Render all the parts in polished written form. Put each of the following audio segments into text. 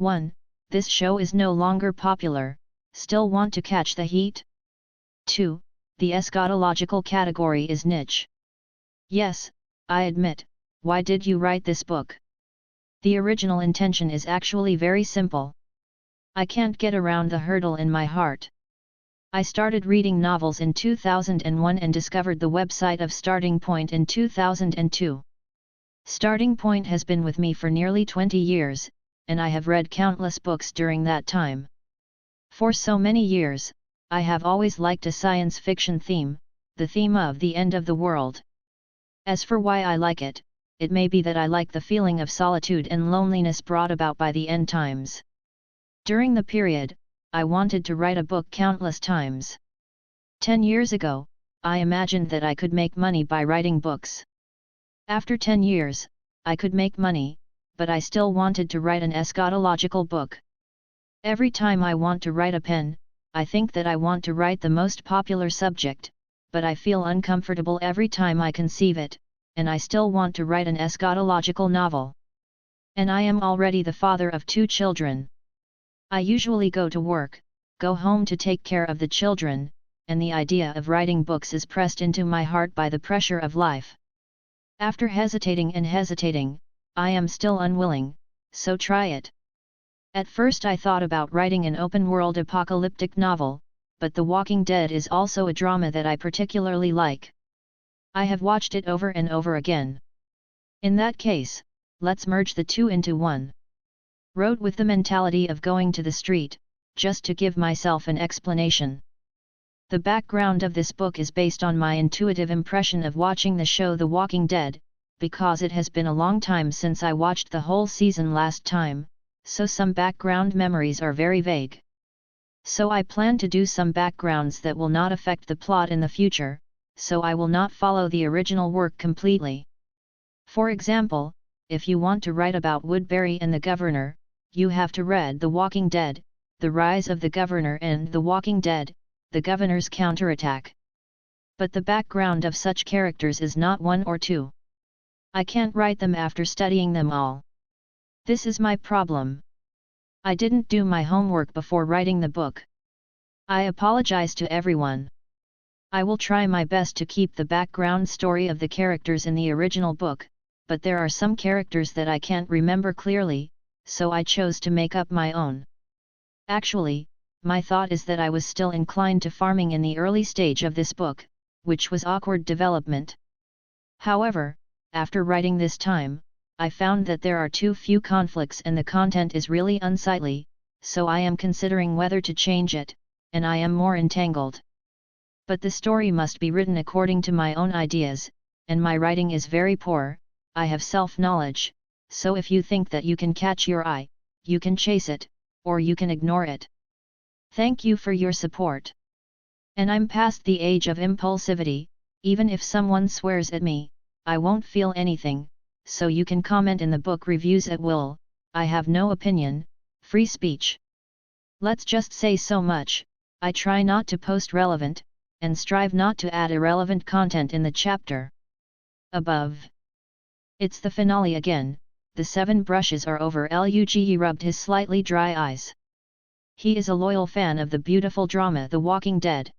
1. This show is no longer popular, still want to catch the heat? 2. The eschatological category is niche. Yes, I admit, why did you write this book? The original intention is actually very simple. I can't get around the hurdle in my heart. I started reading novels in 2001 and discovered the website of Starting Point in 2002. Starting Point has been with me for nearly 20 years, and I have read countless books during that time. For so many years, I have always liked a science fiction theme, the theme of the end of the world. As for why I like it, it may be that I like the feeling of solitude and loneliness brought about by the end times. During the period, I wanted to write a book countless times. 10 years ago, I imagined that I could make money by writing books. After 10 years, I could make money, but I still wanted to write an eschatological book. Every time I want to write a pen, I think that I want to write the most popular subject, but I feel uncomfortable every time I conceive it, and I still want to write an eschatological novel. And I am already the father of 2 children. I usually go to work, go home to take care of the children, and the idea of writing books is pressed into my heart by the pressure of life. After hesitating and hesitating, I am still unwilling, so try it. At first I thought about writing an open-world apocalyptic novel, but The Walking Dead is also a drama that I particularly like. I have watched it over and over again. In that case, let's merge the two into one. Wrote with the mentality of going to the street, just to give myself an explanation. The background of this book is based on my intuitive impression of watching the show The Walking Dead, because it has been a long time since I watched the whole season last time, so some background memories are very vague. So I plan to do some backgrounds that will not affect the plot in the future, so I will not follow the original work completely. For example, if you want to write about Woodbury and the Governor, you have to read The Walking Dead, The Rise of the Governor and The Walking Dead, The Governor's Counterattack. But the background of such characters is not 1 or 2. I can't write them after studying them all. This is my problem. I didn't do my homework before writing the book. I apologize to everyone. I will try my best to keep the background story of the characters in the original book, but there are some characters that I can't remember clearly, so I chose to make up my own. Actually, my thought is that I was still inclined to farming in the early stage of this book, which was awkward development. However, after writing this time, I found that there are too few conflicts and the content is really unsightly, so I am considering whether to change it, and I am more entangled. But the story must be written according to my own ideas, and my writing is very poor, I have self-knowledge, so if you think that you can catch your eye, you can chase it, or you can ignore it. Thank you for your support. And I'm past the age of impulsivity, even if someone swears at me, I won't feel anything, so you can comment in the book reviews at will, I have no opinion, free speech. Let's just say so much, I try not to post relevant, and strive not to add irrelevant content in the chapter above. It's the finale again, the 7 brushes are over. Luge rubbed his slightly dry eyes. He is a loyal fan of the beautiful drama The Walking Dead.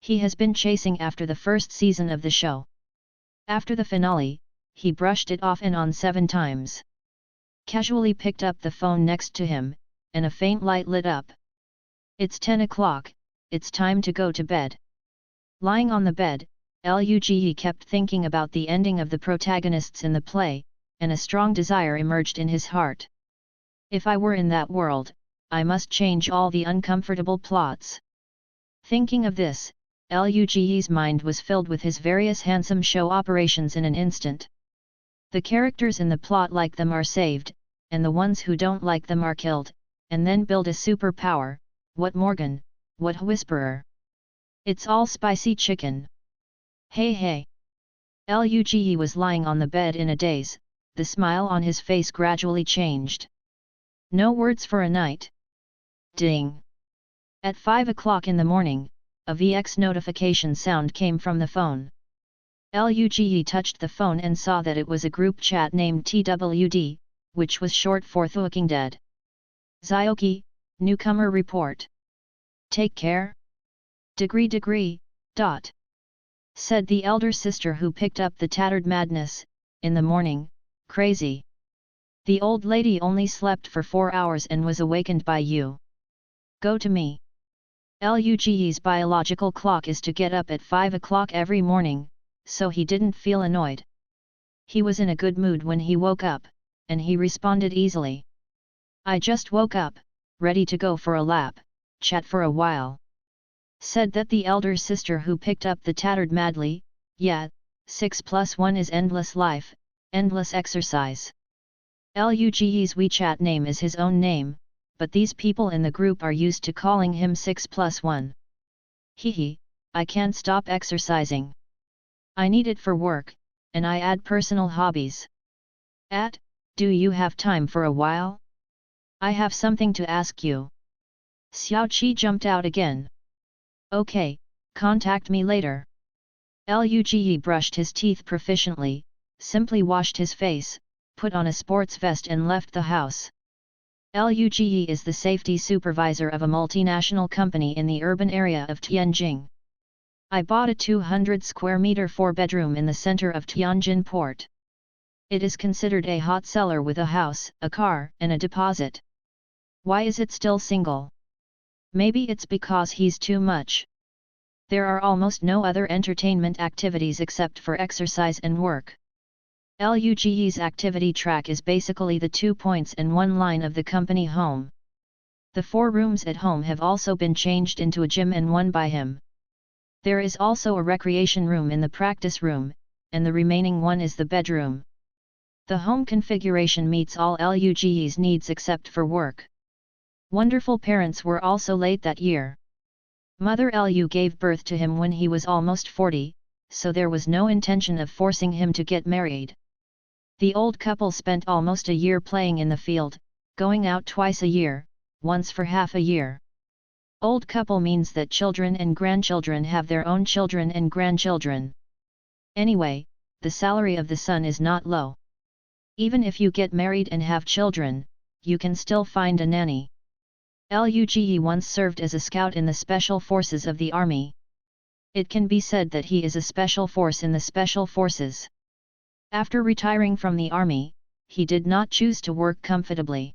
He has been chasing after the first season of the show. After the finale, he brushed it off and on 7 times. Casually picked up the phone next to him, and a faint light lit up. It's 10 o'clock, it's time to go to bed. Lying on the bed, Luge kept thinking about the ending of the protagonists in the play, and a strong desire emerged in his heart. If I were in that world, I must change all the uncomfortable plots. Thinking of this, Luge's mind was filled with his various handsome show operations in an instant. The characters in the plot like them are saved, and the ones who don't like them are killed, and then build a superpower, what Morgan, what Whisperer. It's all spicy chicken. Hey hey! Luge was lying on the bed in a daze, the smile on his face gradually changed. No words for a night. Ding! At 5 o'clock in the morning, a VX notification sound came from the phone. Luge touched the phone and saw that it was a group chat named TWD, which was short for The Walking Dead. Zioki, newcomer report. Take care. Degree. Said the elder sister who picked up the tattered madness, in the morning, crazy. The old lady only slept for 4 hours and was awakened by you. Go to me. Luge's biological clock is to get up at 5 o'clock every morning, so he didn't feel annoyed. He was in a good mood when he woke up, and he responded easily. I just woke up, ready to go for a lap, chat for a while. Said that the elder sister who picked up the tattered madly, yeah, 6+1 is endless life, endless exercise. Luge's WeChat name is his own name, but these people in the group are used to calling him 6+1. Hehe, I can't stop exercising. I need it for work, and I add personal hobbies. Do you have time for a while? I have something to ask you. Xiao Qi jumped out again. Okay, contact me later. Luge brushed his teeth proficiently, simply washed his face, put on a sports vest and left the house. Luge is the safety supervisor of a multinational company in the urban area of Tianjin. I bought a 200 square meter 4-bedroom in the center of Tianjin port. It is considered a hot seller with a house, a car, and a deposit. Why is it still single? Maybe it's because he's too much. There are almost no other entertainment activities except for exercise and work. Luge's activity track is basically the 2 points and 1 line of the company home. The 4 rooms at home have also been changed into a gym and one by him. There is also a recreation room in the practice room, and the remaining one is the bedroom. The home configuration meets all Luge's needs except for work. Wonderful parents were also late that year. Mother Lu gave birth to him when he was almost 40, so there was no intention of forcing him to get married. The old couple spent almost a year playing in the field, going out twice a year, once for half a year. Old couple means that children and grandchildren have their own children and grandchildren. Anyway, the salary of the son is not low. Even if you get married and have children, you can still find a nanny. Luge once served as a scout in the Special Forces of the Army. It can be said that he is a special force in the Special Forces. After retiring from the Army, he did not choose to work comfortably.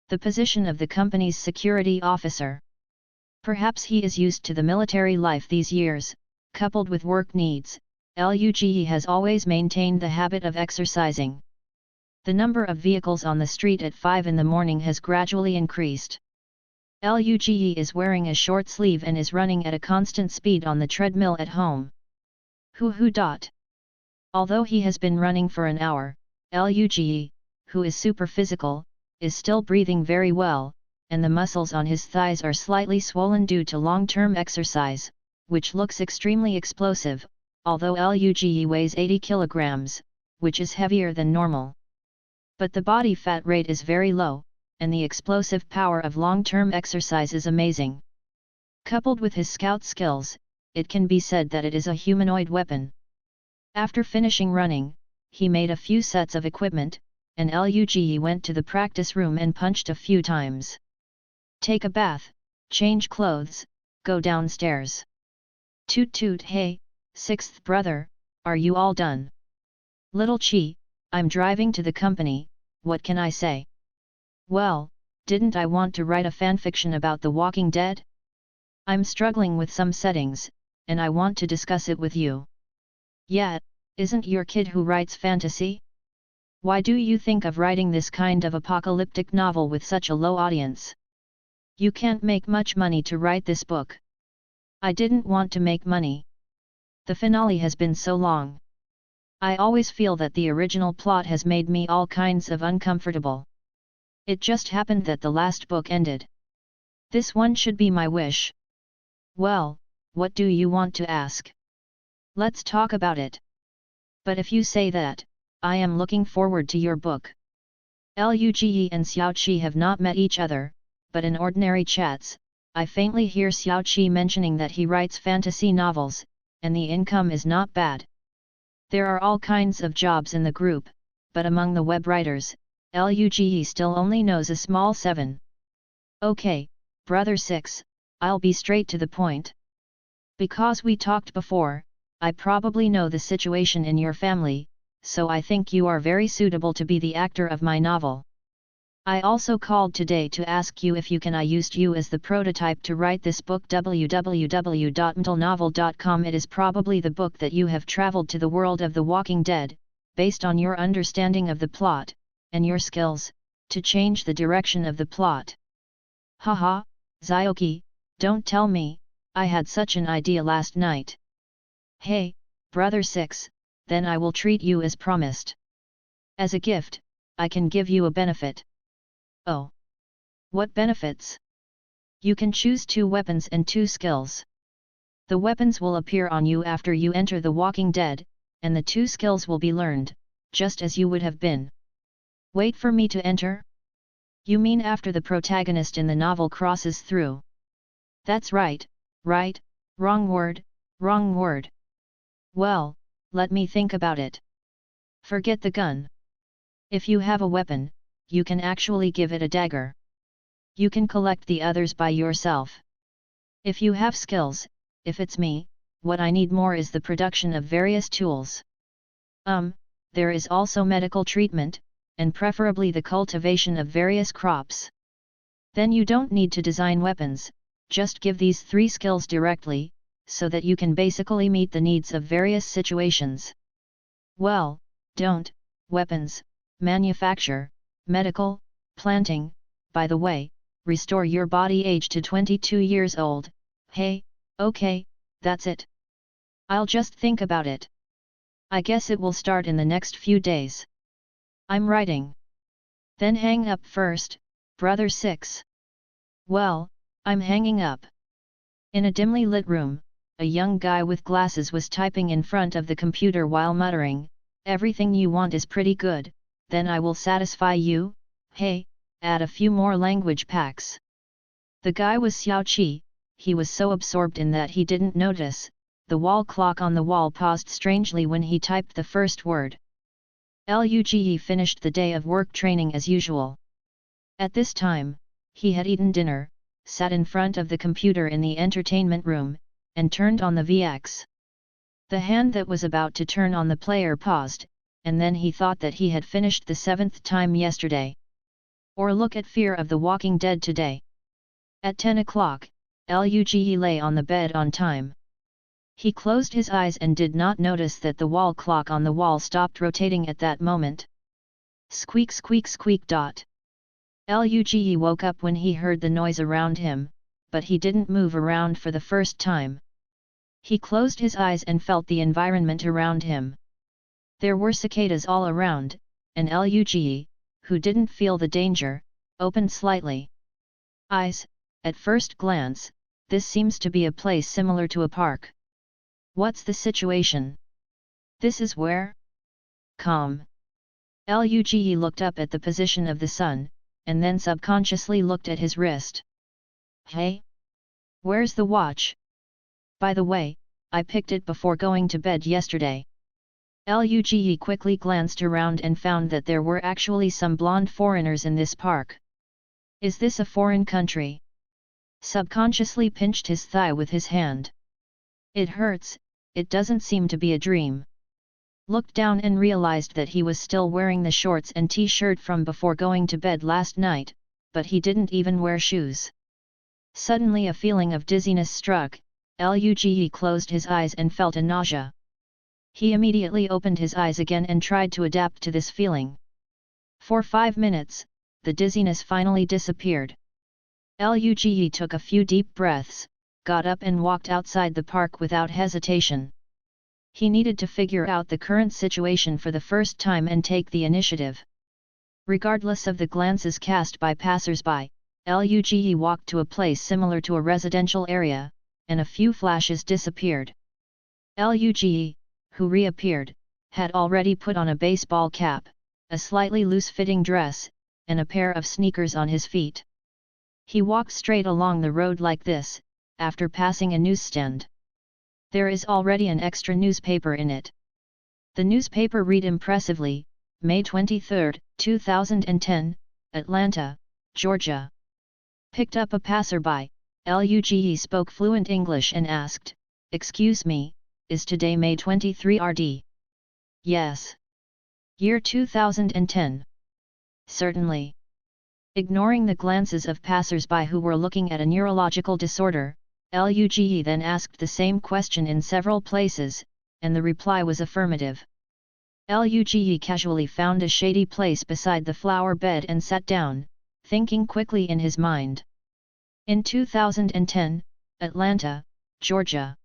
The position of the company's security officer. Perhaps he is used to the military life these years, coupled with work needs. Luge has always maintained the habit of exercising. The number of vehicles on the street at 5 in the morning has gradually increased. Luge is wearing a short sleeve and is running at a constant speed on the treadmill at home. Although he has been running for an hour, Luge, who is super physical, is still breathing very well, and the muscles on his thighs are slightly swollen due to long-term exercise, which looks extremely explosive, although Luge weighs 80 kilograms, which is heavier than normal. But the body fat rate is very low, and the explosive power of long-term exercise is amazing. Coupled with his scout skills, it can be said that it is a humanoid weapon. After finishing running, he made a few sets of equipment, and Luge went to the practice room and punched a few times. Take a bath, change clothes, go downstairs. Toot toot, hey, 6th brother, are you all done? Little Chi, I'm driving to the company, what can I say? Well, didn't I want to write a fanfiction about The Walking Dead? I'm struggling with some settings, and I want to discuss it with you. Yeah, isn't your kid who writes fantasy? Why do you think of writing this kind of apocalyptic novel with such a low audience? You can't make much money to write this book. I didn't want to make money. The finale has been so long. I always feel that the original plot has made me all kinds of uncomfortable. It just happened that the last book ended. This one should be my wish. Well, what do you want to ask? Let's talk about it. But if you say that, I am looking forward to your book. Luge and Xiao Qi have not met each other, but in ordinary chats, I faintly hear Xiao Qi mentioning that he writes fantasy novels, and the income is not bad. There are all kinds of jobs in the group, but among the web writers, Luge still only knows a small 7. Okay, Brother 6, I'll be straight to the point. Because we talked before, I probably know the situation in your family, so I think you are very suitable to be the actor of my novel. I also called today to ask you if I used you as the prototype to write this book www.mtlnovel.com. It is probably the book that you have traveled to the world of The Walking Dead, based on your understanding of the plot, and your skills, to change the direction of the plot. Haha, Zyoki, don't tell me, I had such an idea last night. Hey, Brother 6, then I will treat you as promised. As a gift, I can give you a benefit. Oh. What benefits? You can choose 2 weapons and 2 skills. The weapons will appear on you after you enter The Walking Dead, and the 2 skills will be learned, just as you would have been. Wait for me to enter? You mean after the protagonist in the novel crosses through? That's right, right, wrong word, wrong word. Well, let me think about it. Forget the gun. If you have a weapon, you can actually give it a dagger. You can collect the others by yourself. If you have skills, if it's me, what I need more is the production of various tools. There is also medical treatment, and preferably the cultivation of various crops. Then you don't need to design weapons, just give these 3 skills directly, so that you can basically meet the needs of various situations. Well, don't, weapons, manufacture, medical, planting, by the way, restore your body age to 22 years old, hey, okay, that's it. I'll just think about it. I guess it will start in the next few days. I'm writing. Then hang up first, Brother 6. Well, I'm hanging up. In a dimly lit room, a young guy with glasses was typing in front of the computer while muttering, "Everything you want is pretty good, then I will satisfy you, hey, add a few more language packs." The guy was Xiao Qi. He was so absorbed in that he didn't notice, the wall clock on the wall paused strangely when he typed the first word. Luge finished the day of work training as usual. At this time, he had eaten dinner, sat in front of the computer in the entertainment room, and turned on the VX. The hand that was about to turn on the player paused, and then he thought that he had finished the 7th time yesterday. Or look at Fear of the Walking Dead today. At 10 o'clock, Luge lay on the bed on time. He closed his eyes and did not notice that the wall clock on the wall stopped rotating at that moment. Squeak squeak squeak dot. Luge woke up when he heard the noise around him, but he didn't move around for the first time. He closed his eyes and felt the environment around him. There were cicadas all around, and Luge, who didn't feel the danger, opened slightly. Eyes, at first glance, this seems to be a place similar to a park. What's the situation? This is where? Calm. Luge looked up at the position of the sun, and then subconsciously looked at his wrist. Hey? Where's the watch? By the way, I picked it before going to bed yesterday. Luge quickly glanced around and found that there were actually some blonde foreigners in this park. Is this a foreign country? Subconsciously pinched his thigh with his hand. It hurts, it doesn't seem to be a dream. Looked down and realized that he was still wearing the shorts and t-shirt from before going to bed last night, but he didn't even wear shoes. Suddenly a feeling of dizziness struck, Luge closed his eyes and felt a nausea. He immediately opened his eyes again and tried to adapt to this feeling. For 5 minutes, the dizziness finally disappeared. Luge took a few deep breaths, got up and walked outside the park without hesitation. He needed to figure out the current situation for the first time and take the initiative. Regardless of the glances cast by passers-by, Luge walked to a place similar to a residential area, and a few flashes disappeared. Luge, who reappeared, had already put on a baseball cap, a slightly loose-fitting dress, and a pair of sneakers on his feet. He walked straight along the road like this, after passing a newsstand. There is already an extra newspaper in it. The newspaper read impressively, May 23, 2010, Atlanta, Georgia. Picked up a passerby, Luge spoke fluent English and asked, "Excuse me, is today May 23 RD? Yes. Year 2010. Certainly. Ignoring the glances of passers-by who were looking at a neurological disorder, Luge then asked the same question in several places, and the reply was affirmative. Luge casually found a shady place beside the flower bed and sat down, thinking quickly in his mind. In 2010, Atlanta, Georgia.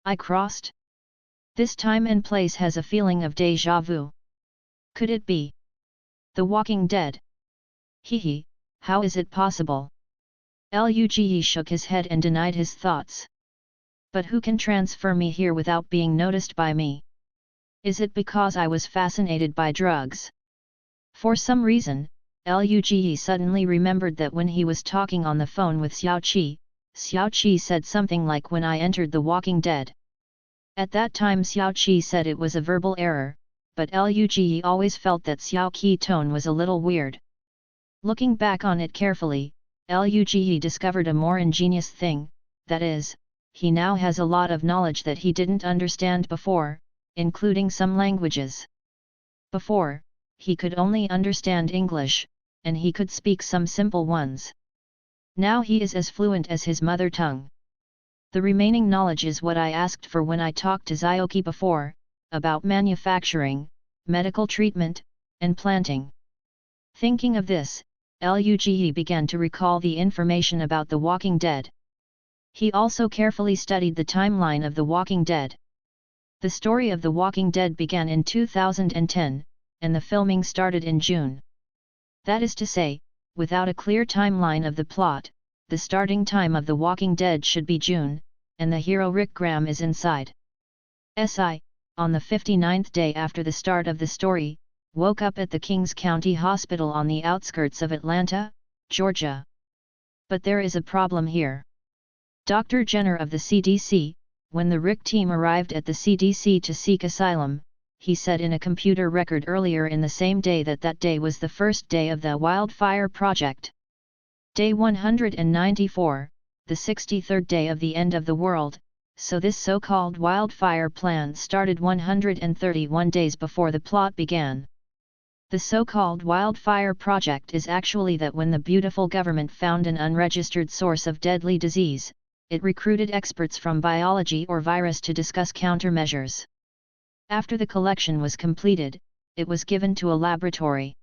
I crossed. This time and place has a feeling of déjà vu. Could it be The Walking Dead? Hee, how is it possible? Luge shook his head and denied his thoughts. But who can transfer me here without being noticed by me? Is it because I was fascinated by drugs? For some reason, Luge suddenly remembered that when he was talking on the phone with Xiao Qi said something like "when I entered The Walking Dead." At that time Xiao Qi said it was a verbal error, but Luge always felt that Xiao Qi tone was a little weird. Looking back on it carefully, Luge discovered a more ingenious thing, that is, he now has a lot of knowledge that he didn't understand before, including some languages. Before, he could only understand English, and he could speak some simple ones. Now he is as fluent as his mother tongue. The remaining knowledge is what I asked for when I talked to Zioki before, about manufacturing, medical treatment, and planting. Thinking of this, Luge began to recall the information about The Walking Dead. He also carefully studied the timeline of The Walking Dead. The story of The Walking Dead began in 2010, and the filming started in June. That is to say, without a clear timeline of the plot, the starting time of The Walking Dead should be June, and the hero Rick Graham is inside. On the 59th day after the start of the story, woke up at the Kings County Hospital on the outskirts of Atlanta, Georgia. But there is a problem here. Dr. Jenner of the CDC, when the Rick team arrived at the CDC to seek asylum, he said in a computer record earlier in the same day that that day was the first day of the wildfire project. Day 194, the 63rd day of the end of the world, so this so-called wildfire plan started 131 days before the plot began. The so-called wildfire project is actually that when the beautiful government found an unregistered source of deadly disease, it recruited experts from biology or virus to discuss countermeasures. After the collection was completed, it was given to a laboratory.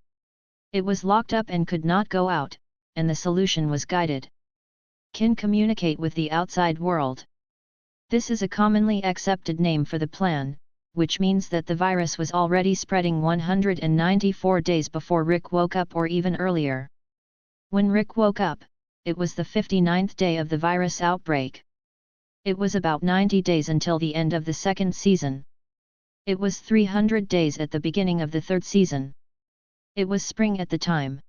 It was locked up and could not go out, and the solution was guided. Can communicate with the outside world. This is a commonly accepted name for the plan, which means that the virus was already spreading 194 days before Rick woke up or even earlier. When Rick woke up, it was the 59th day of the virus outbreak. It was about 90 days until the end of the second season. It was 300 days at the beginning of the third season. It was spring at the time.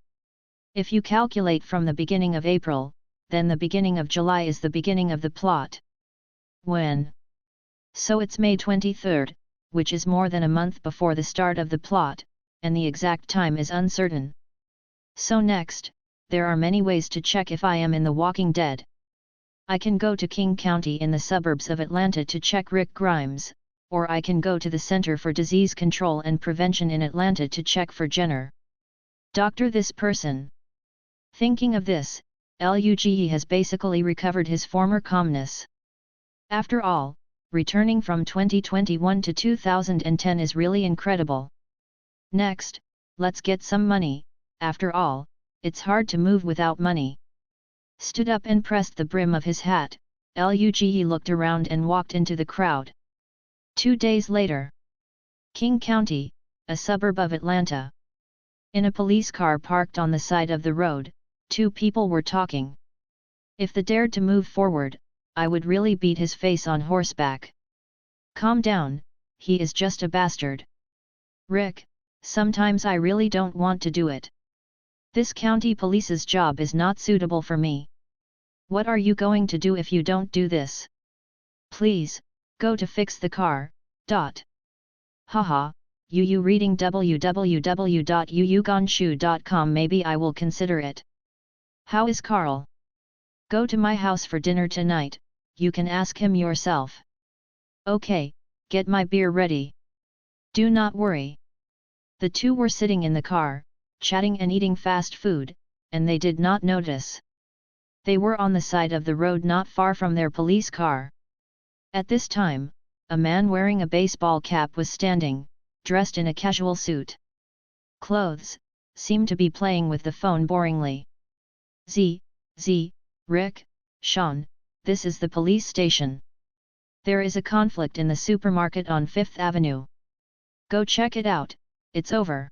If you calculate from the beginning of April, then the beginning of July is the beginning of the plot. When? So it's May 23rd, which is more than a month before the start of the plot, and the exact time is uncertain. So next, there are many ways to check if I am in The Walking Dead. I can go to King County in the suburbs of Atlanta to check Rick Grimes, or I can go to the Center for Disease Control and Prevention in Atlanta to check for Jenner. Doctor this person. Thinking of this, Luge has basically recovered his former calmness. After all, returning from 2021 to 2010 is really incredible. Next, let's get some money. After all, it's hard to move without money. Stood up and pressed the brim of his hat, Luge looked around and walked into the crowd. 2 days later. King County, a suburb of Atlanta. In a police car parked on the side of the road, 2 people were talking. If they dared to move forward, I would really beat his face on horseback. Calm down, he is just a bastard. Rick, sometimes I really don't want to do it. This county police's job is not suitable for me. What are you going to do if you don't do this? Please, go to fix the car. Haha, you reading www.yuyugonshu.com. Maybe I will consider it. How is Carl? Go to my house for dinner tonight, you can ask him yourself. Okay, get my beer ready. Do not worry. The two were sitting in the car, chatting and eating fast food, and they did not notice. They were on the side of the road not far from their police car. At this time, a man wearing a baseball cap was standing, dressed in a casual suit. Clothes, seemed to be playing with the phone boringly. Rick, Sean, this is the police station. There is a conflict in the supermarket on 5th Avenue. Go check it out, it's over.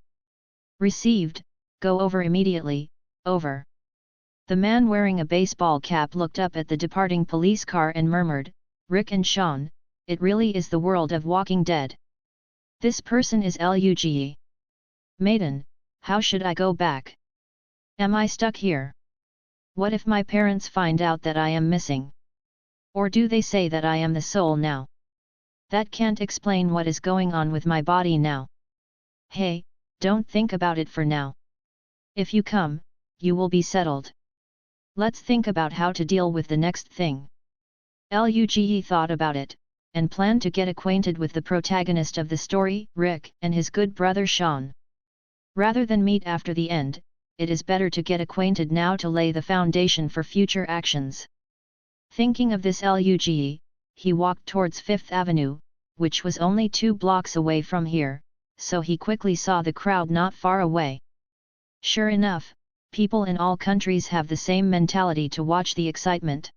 Received, go over immediately, over. The man wearing a baseball cap looked up at the departing police car and murmured, Rick and Sean, it really is the world of Walking Dead. This person is Luge. Maiden, how should I go back? Am I stuck here? What if my parents find out that I am missing? Or do they say that I am the soul now? That can't explain what is going on with my body now. Hey, don't think about it for now. If you come, you will be settled. Let's think about how to deal with the next thing. Luge thought about it, and planned to get acquainted with the protagonist of the story, Rick, and his good brother Sean. Rather than meet after the end, it is better to get acquainted now to lay the foundation for future actions. Thinking of this Luge, he walked towards 5th Avenue, which was only 2 blocks away from here, so he quickly saw the crowd not far away. Sure enough, people in all countries have the same mentality to watch the excitement.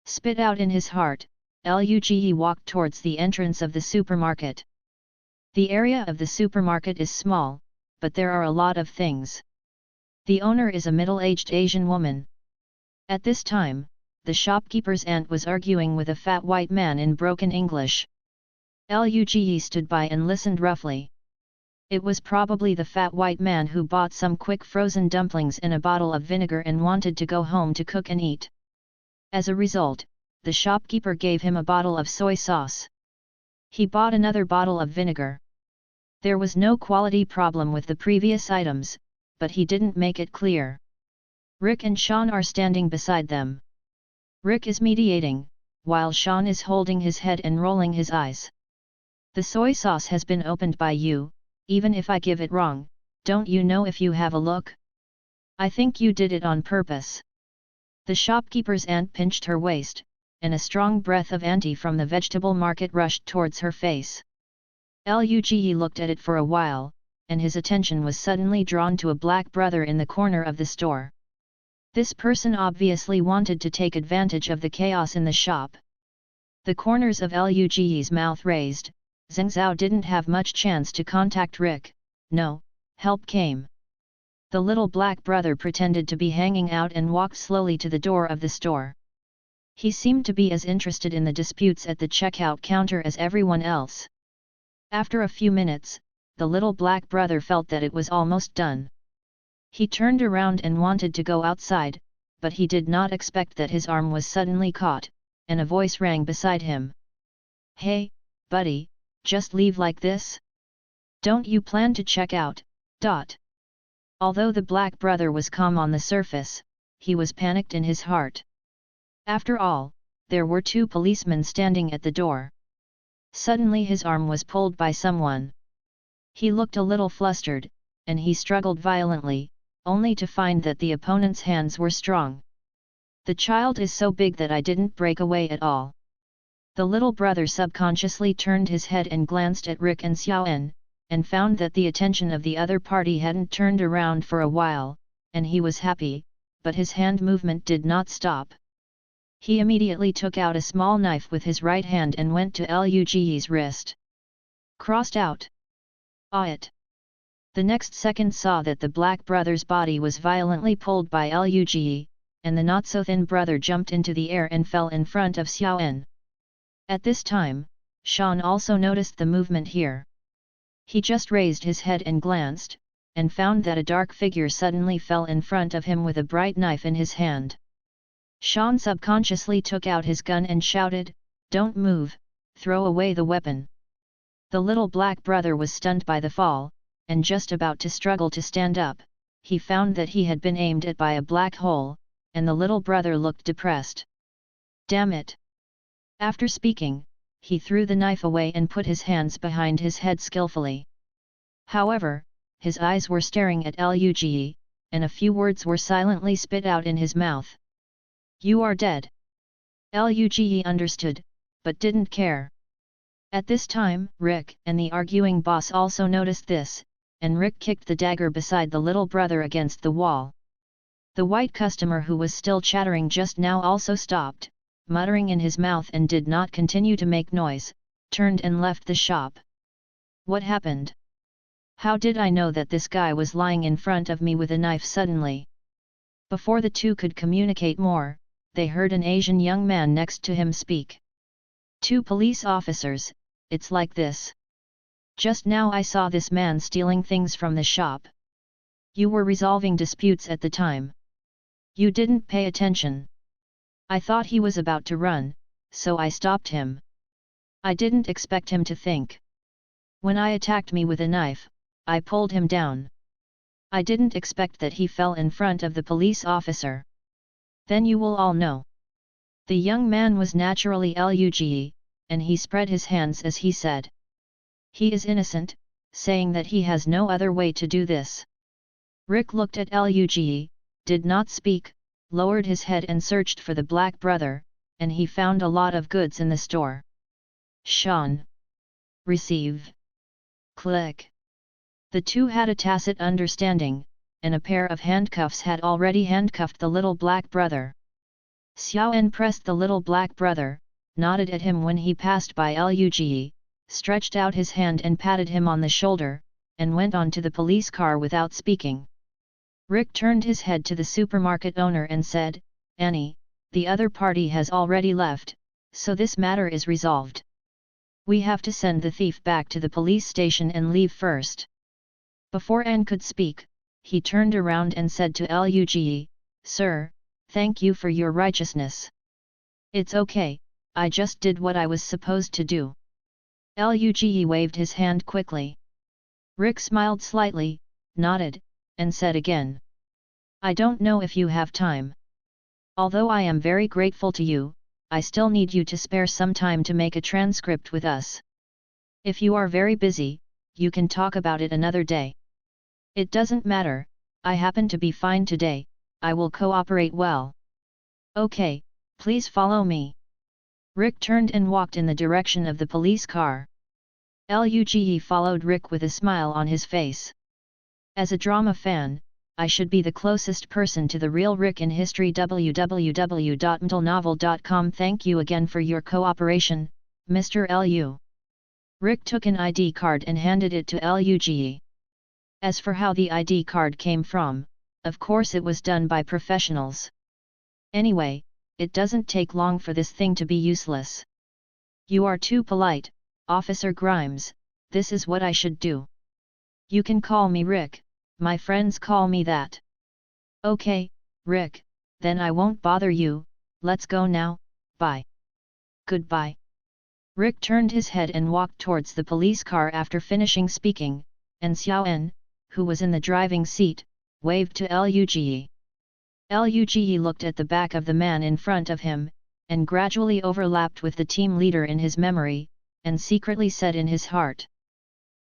Spit out in his heart, Luge walked towards the entrance of the supermarket. The area of the supermarket is small, but there are a lot of things. The owner is a middle-aged Asian woman. At this time, the shopkeeper's aunt was arguing with a fat white man in broken English. Luge stood by and listened roughly. It was probably the fat white man who bought some quick frozen dumplings and a bottle of vinegar and wanted to go home to cook and eat. As a result, the shopkeeper gave him a bottle of soy sauce. He bought another bottle of vinegar. There was no quality problem with the previous items, but he didn't make it clear. Rick and Sean are standing beside them. Rick is mediating, while Sean is holding his head and rolling his eyes. The soy sauce has been opened by you, even if I give it wrong, don't you know if you have a look? I think you did it on purpose. The shopkeeper's aunt pinched her waist, and a strong breath of anti from the vegetable market rushed towards her face. Luge looked at it for a while, and his attention was suddenly drawn to a black brother in the corner of the store. This person obviously wanted to take advantage of the chaos in the shop. The corners of Luge's mouth raised. Zheng Zhao didn't have much chance to contact Rick. No, help came. The little black brother pretended to be hanging out and walked slowly to the door of the store. He seemed to be as interested in the disputes at the checkout counter as everyone else. After a few minutes, the little black brother felt that it was almost done. He turned around and wanted to go outside, but he did not expect that his arm was suddenly caught, and a voice rang beside him. Hey, buddy, just leave like this? Don't you plan to check out? Although the black brother was calm on the surface, he was panicked in his heart. After all, there were 2 policemen standing at the door. Suddenly his arm was pulled by someone. He looked a little flustered, and he struggled violently, only to find that the opponent's hands were strong. The child is so big that I didn't break away at all. The little brother subconsciously turned his head and glanced at Rick and Xiaoen, and found that the attention of the other party hadn't turned around for a while, and he was happy, but his hand movement did not stop. He immediately took out a small knife with his right hand and went to Luge's wrist. Crossed out. It. The next second saw that the black brother's body was violently pulled by Luge, and the not-so-thin brother jumped into the air and fell in front of Xiaoen. At this time, Sean also noticed the movement here. He just raised his head and glanced, and found that a dark figure suddenly fell in front of him with a bright knife in his hand. Sean subconsciously took out his gun and shouted, "Don't move, throw away the weapon." The little black brother was stunned by the fall, and just about to struggle to stand up, he found that he had been aimed at by a black hole, and the little brother looked depressed. Damn it! After speaking, he threw the knife away and put his hands behind his head skillfully. However, his eyes were staring at Luge, and a few words were silently spit out in his mouth. You are dead. Luge understood, but didn't care. At this time, Rick and the arguing boss also noticed this, and Rick kicked the dagger beside the little brother against the wall. The white customer who was still chattering just now also stopped, muttering in his mouth and did not continue to make noise, turned and left the shop. What happened? How did I know that this guy was lying in front of me with a knife suddenly? Before the two could communicate more, they heard an Asian young man next to him speak. Two police officers, it's like this. Just now I saw this man stealing things from the shop. You were resolving disputes at the time. You didn't pay attention. I thought he was about to run, so I stopped him. I didn't expect him to think. When I attacked me with a knife, I pulled him down. I didn't expect that he fell in front of the police officer. Then you will all know. The young man was naturally Luge, and he spread his hands as he said. He is innocent, saying that he has no other way to do this. Rick looked at Luge, did not speak, lowered his head and searched for the black brother, and he found a lot of goods in the store. Sean. Receive. Click. The two had a tacit understanding, and a pair of handcuffs had already handcuffed the little black brother. Xiaoen pressed the little black brother, nodded at him when he passed by Luge, stretched out his hand and patted him on the shoulder, and went on to the police car without speaking. Rick turned his head to the supermarket owner and said, Annie, the other party has already left, so this matter is resolved. We have to send the thief back to the police station and leave first. Before Anne could speak, he turned around and said to Luge, Sir, thank you for your righteousness. It's okay, I just did what I was supposed to do. Luge waved his hand quickly. Rick smiled slightly, nodded, and said again. I don't know if you have time. Although I am very grateful to you, I still need you to spare some time to make a transcript with us. If you are very busy, you can talk about it another day. It doesn't matter, I happen to be fine today, I will cooperate well. Okay, please follow me. Rick turned and walked in the direction of the police car. Luge followed Rick with a smile on his face. As a drama fan, I should be the closest person to the real Rick in history. www.mtlnovel.com. Thank you again for your cooperation, Mr. Lu. Rick took an ID card and handed it to Luge. As for how the ID card came from, of course it was done by professionals. Anyway, it doesn't take long for this thing to be useless. You are too polite, Officer Grimes, this is what I should do. You can call me Rick, my friends call me that. Okay, Rick, then I won't bother you, let's go now, bye. Goodbye. Rick turned his head and walked towards the police car after finishing speaking, and Xiaoen, who was in the driving seat, waved to Luge. Luge looked at the back of the man in front of him, and gradually overlapped with the team leader in his memory, and secretly said in his heart.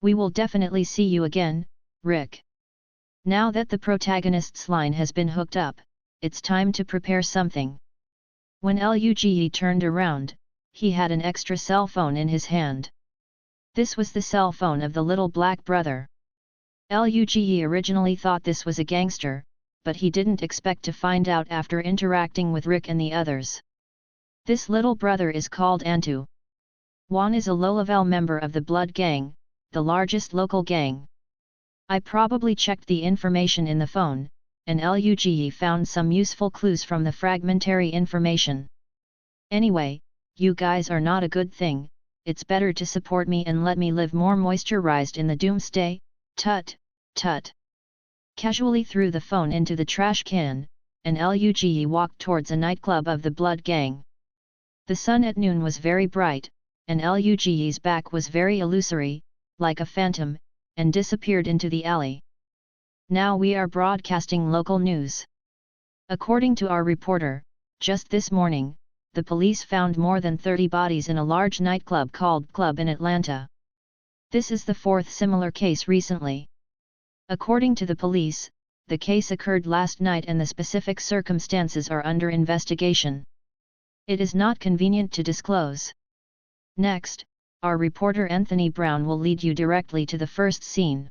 We will definitely see you again, Rick. Now that the protagonist's line has been hooked up, it's time to prepare something. When Luge turned around, he had an extra cell phone in his hand. This was the cell phone of the little black brother. Luge originally thought this was a gangster, but he didn't expect to find out after interacting with Rick and the others. This little brother is called Antu. Juan is a low-level member of the Blood Gang, the largest local gang. I probably checked the information in the phone, and Luge found some useful clues from the fragmentary information. Anyway, you guys are not a good thing, it's better to support me and let me live more moisturized in the doomsday, tut, tut. Casually threw the phone into the trash can, and Luge walked towards a nightclub of the Blood Gang. The sun at noon was very bright, and Luge's back was very illusory, like a phantom, and disappeared into the alley. Now we are broadcasting local news. According to our reporter, just this morning, the police found more than 30 bodies in a large nightclub called Club in Atlanta. This is the fourth similar case recently. According to the police, the case occurred last night and the specific circumstances are under investigation. It is not convenient to disclose. Next, our reporter Anthony Brown will lead you directly to the first scene.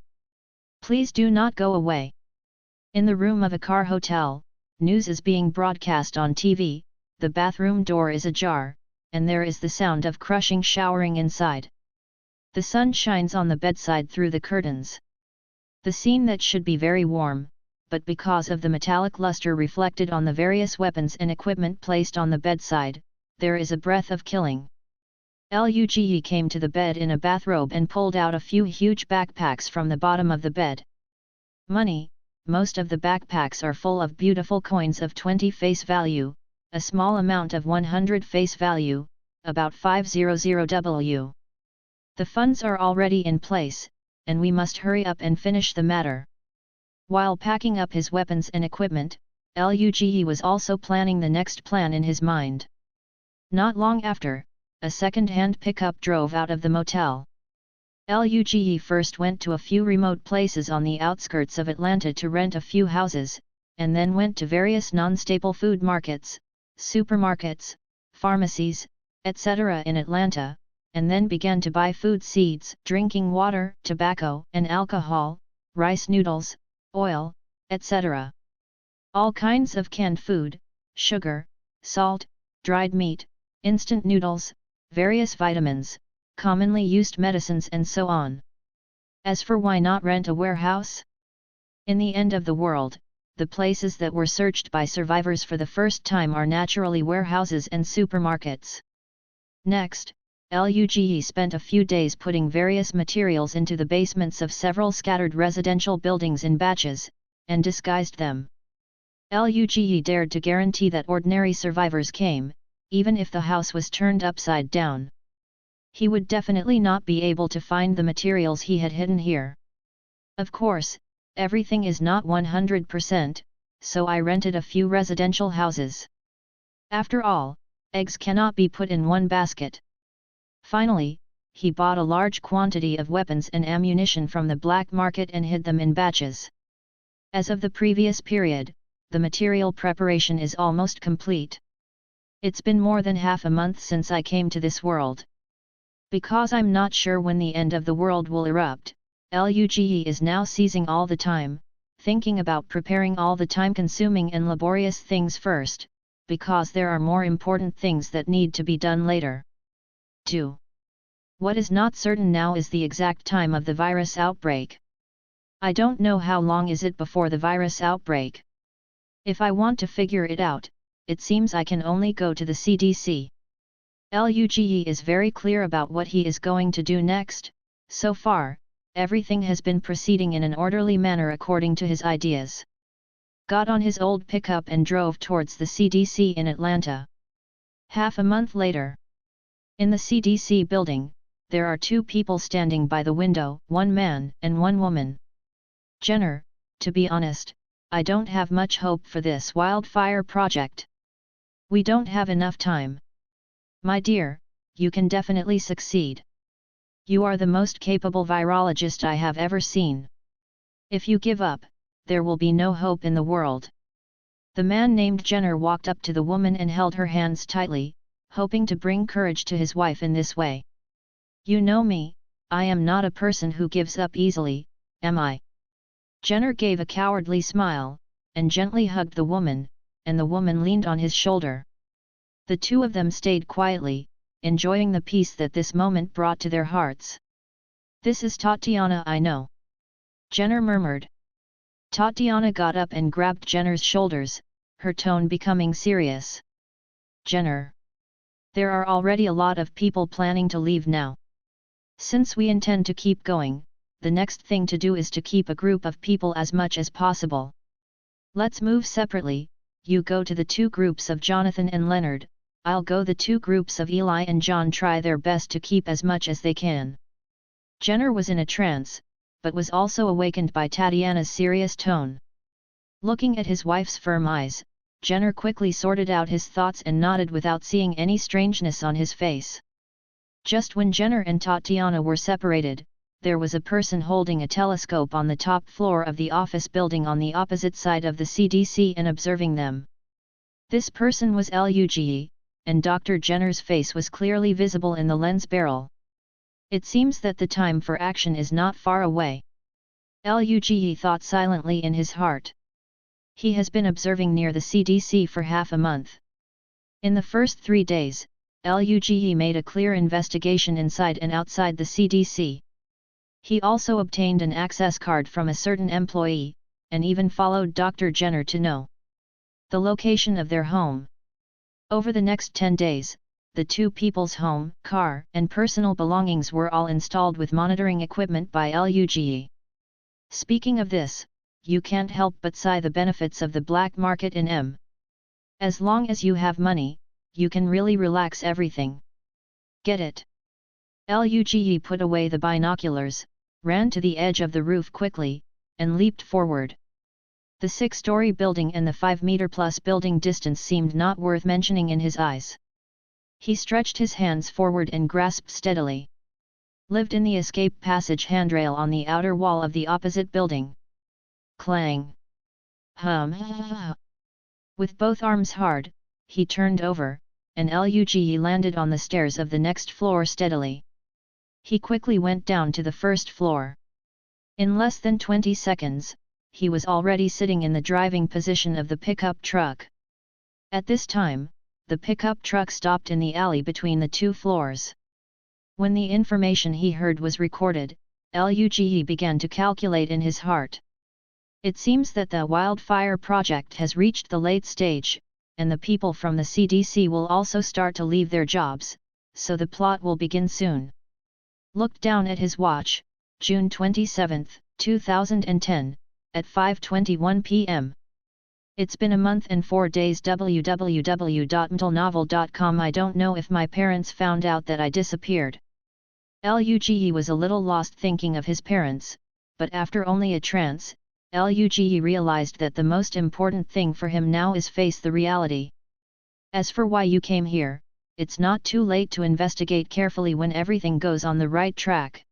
Please do not go away. In the room of a car hotel, news is being broadcast on TV, the bathroom door is ajar, and there is the sound of crushing showering inside. The sun shines on the bedside through the curtains. The scene that should be very warm, but because of the metallic luster reflected on the various weapons and equipment placed on the bedside, there is a breath of killing. Luge came to the bed in a bathrobe and pulled out a few huge backpacks from the bottom of the bed. Money, most of the backpacks are full of beautiful coins of 20 face value, a small amount of 100 face value, about 500W. The funds are already in place, and we must hurry up and finish the matter. While packing up his weapons and equipment, Luge was also planning the next plan in his mind. Not long after, a second-hand pickup drove out of the motel. Luge first went to a few remote places on the outskirts of Atlanta to rent a few houses, and then went to various non-staple food markets, supermarkets, pharmacies, etc. in Atlanta, and then began to buy food seeds, drinking water, tobacco and alcohol, rice noodles, oil, etc. All kinds of canned food, sugar, salt, dried meat, instant noodles, various vitamins, commonly used medicines and so on. As for why not rent a warehouse? In the end of the world, the places that were searched by survivors for the first time are naturally warehouses and supermarkets. Next, Luge spent a few days putting various materials into the basements of several scattered residential buildings in batches, and disguised them. Luge dared to guarantee that ordinary survivors came, even if the house was turned upside down. He would definitely not be able to find the materials he had hidden here. Of course, everything is not 100%, so I rented a few residential houses. After all, eggs cannot be put in one basket. Finally, he bought a large quantity of weapons and ammunition from the black market and hid them in batches. As of the previous period, the material preparation is almost complete. It's been more than half a month since I came to this world. Because I'm not sure when the end of the world will erupt, Luge is now seizing all the time, thinking about preparing all the time-consuming and laborious things first, because there are more important things that need to be done later. 2. What is not certain now is the exact time of the virus outbreak. I don't know how long is it before the virus outbreak. If I want to figure it out, it seems I can only go to the CDC. Luge is very clear about what he is going to do next. So far, everything has been proceeding in an orderly manner according to his ideas. Got on his old pickup and drove towards the CDC in Atlanta. Half a month later. In the CDC building, there are two people standing by the window, one man and one woman. Jenner, to be honest, I don't have much hope for this wildfire project. We don't have enough time. My dear, you can definitely succeed. You are the most capable virologist I have ever seen. If you give up, there will be no hope in the world. The man named Jenner walked up to the woman and held her hands tightly, hoping to bring courage to his wife in this way. You know me, I am not a person who gives up easily, am I? Jenner gave a cowardly smile, and gently hugged the woman, and the woman leaned on his shoulder. The two of them stayed quietly, enjoying the peace that this moment brought to their hearts. This is Tatiana, I know. Jenner murmured. Tatiana got up and grabbed Jenner's shoulders, her tone becoming serious. Jenner. There are already a lot of people planning to leave now. Since we intend to keep going, the next thing to do is to keep a group of people as much as possible. Let's move separately, you go to the two groups of Jonathan and Leonard, I'll go the two groups of Eli and John. Try their best to keep as much as they can. Jenner was in a trance, but was also awakened by Tatiana's serious tone. Looking at his wife's firm eyes, Jenner quickly sorted out his thoughts and nodded without seeing any strangeness on his face. Just when Jenner and Tatiana were separated, there was a person holding a telescope on the top floor of the office building on the opposite side of the CDC and observing them. This person was Luge, and Dr. Jenner's face was clearly visible in the lens barrel. It seems that the time for action is not far away. Luge thought silently in his heart. He has been observing near the CDC for half a month. In the first 3 days, Luge made a clear investigation inside and outside the CDC. He also obtained an access card from a certain employee, and even followed Dr. Jenner to know the location of their home. Over the next 10 days, the two people's home, car, and personal belongings were all installed with monitoring equipment by Luge. Speaking of this, you can't help but see the benefits of the black market in M. As long as you have money, you can really relax everything. Get it? Luge put away the binoculars, ran to the edge of the roof quickly, and leaped forward. The 6-story building and the 5-meter-plus building distance seemed not worth mentioning in his eyes. He stretched his hands forward and grasped steadily. Lived in the escape passage handrail on the outer wall of the opposite building. Clang! Hum! With both arms hard, he turned over, and Luge landed on the stairs of the next floor steadily. He quickly went down to the first floor. In less than 20 seconds, he was already sitting in the driving position of the pickup truck. At this time, the pickup truck stopped in the alley between the 2 floors. When the information he heard was recorded, Luge began to calculate in his heart. It seems that the wildfire project has reached the late stage, and the people from the CDC will also start to leave their jobs, so the plot will begin soon. Looked down at his watch, June 27, 2010, at 5:21 p.m. It's been a month and 4 days. www.mtlnovel.com. I don't know if my parents found out that I disappeared. Luge was a little lost thinking of his parents, but after only a trance, Luge realized that the most important thing for him now is face the reality. As for why you came here, it's not too late to investigate carefully when everything goes on the right track.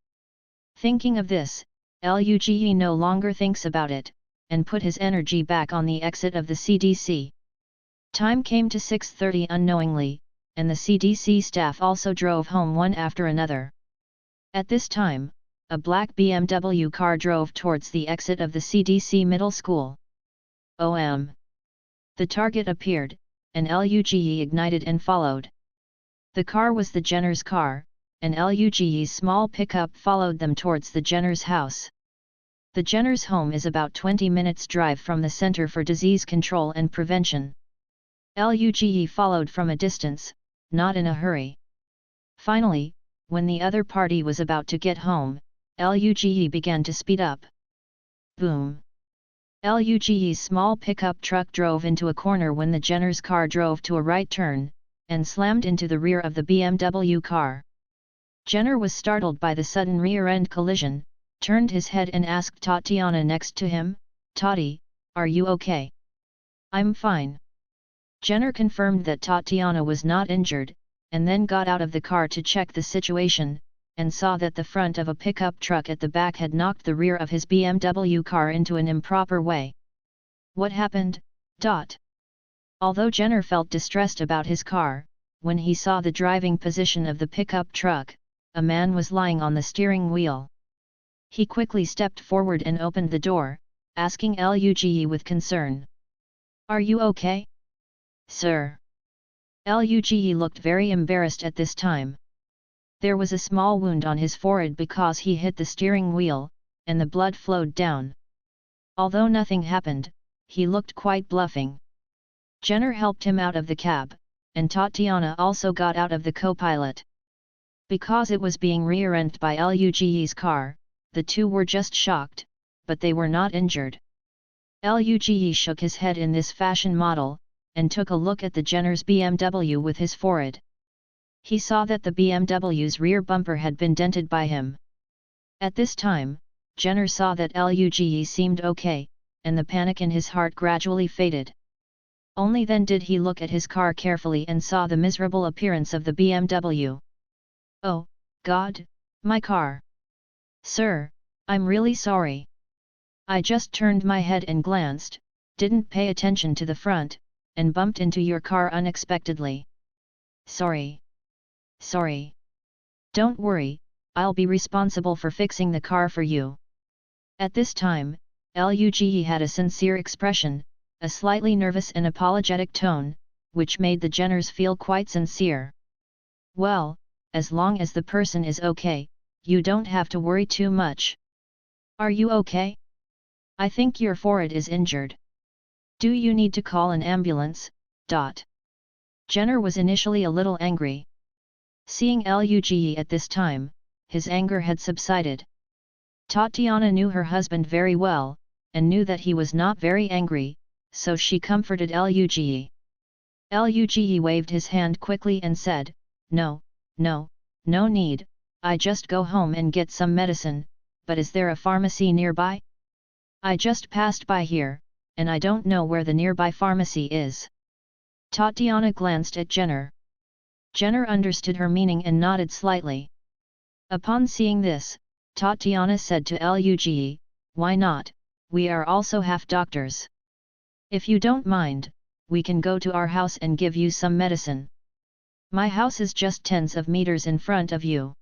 Thinking of this, Luge no longer thinks about it, and put his energy back on the exit of the CDC. Time came to 6:30 unknowingly, and the CDC staff also drove home one after another. At this time, a black BMW car drove towards the exit of the CDC middle school. The target appeared, and Luge ignited and followed. The car was the Jenner's car, and Luge's small pickup followed them towards the Jenner's house. The Jenner's home is about 20 minutes drive from the Center for Disease Control and Prevention. Luge followed from a distance, not in a hurry. Finally, when the other party was about to get home, Luge began to speed up. Boom! Luge's small pickup truck drove into a corner when the Jenner's car drove to a right turn, and slammed into the rear of the BMW car. Jenner was startled by the sudden rear-end collision, turned his head and asked Tatiana next to him, "Tati, are you okay?" "I'm fine." Jenner confirmed that Tatiana was not injured, and then got out of the car to check the situation, and saw that the front of a pickup truck at the back had knocked the rear of his BMW car into an improper way. "What happened, Dot?" Although Jenner felt distressed about his car, when he saw the driving position of the pickup truck, a man was lying on the steering wheel. He quickly stepped forward and opened the door, asking Luge with concern, "Are you okay, sir?" Luge looked very embarrassed at this time. There was a small wound on his forehead because he hit the steering wheel, and the blood flowed down. Although nothing happened, he looked quite bluffing. Jenner helped him out of the cab, and Tatiana also got out of the co-pilot. Because it was being rear-ended by Luge's car, the two were just shocked, but they were not injured. Luge shook his head in this fashion model, and took a look at the Jenner's BMW with his forehead. He saw that the BMW's rear bumper had been dented by him. At this time, Jenner saw that Luge seemed okay, and the panic in his heart gradually faded. Only then did he look at his car carefully and saw the miserable appearance of the BMW. Oh, God, my car! Sir, I'm really sorry. I just turned my head and glanced, didn't pay attention to the front, and bumped into your car unexpectedly. Sorry. Sorry. Don't worry, I'll be responsible for fixing the car for you. At this time, Luge had a sincere expression, a slightly nervous and apologetic tone, which made the Jenners feel quite sincere. Well, as long as the person is okay, you don't have to worry too much. Are you okay? I think your forehead is injured. Do you need to call an ambulance? Jenner was initially a little angry. Seeing Luge at this time, his anger had subsided. Tatiana knew her husband very well, and knew that he was not very angry, so she comforted Luge. Luge waved his hand quickly and said, No need, I just go home and get some medicine, but is there a pharmacy nearby? I just passed by here, and I don't know where the nearby pharmacy is. Tatiana glanced at Jenner. Jenner understood her meaning and nodded slightly. Upon seeing this, Tatiana said to Luge, Why not, we are also half doctors. If you don't mind, we can go to our house and give you some medicine. My house is just tens of meters in front of you.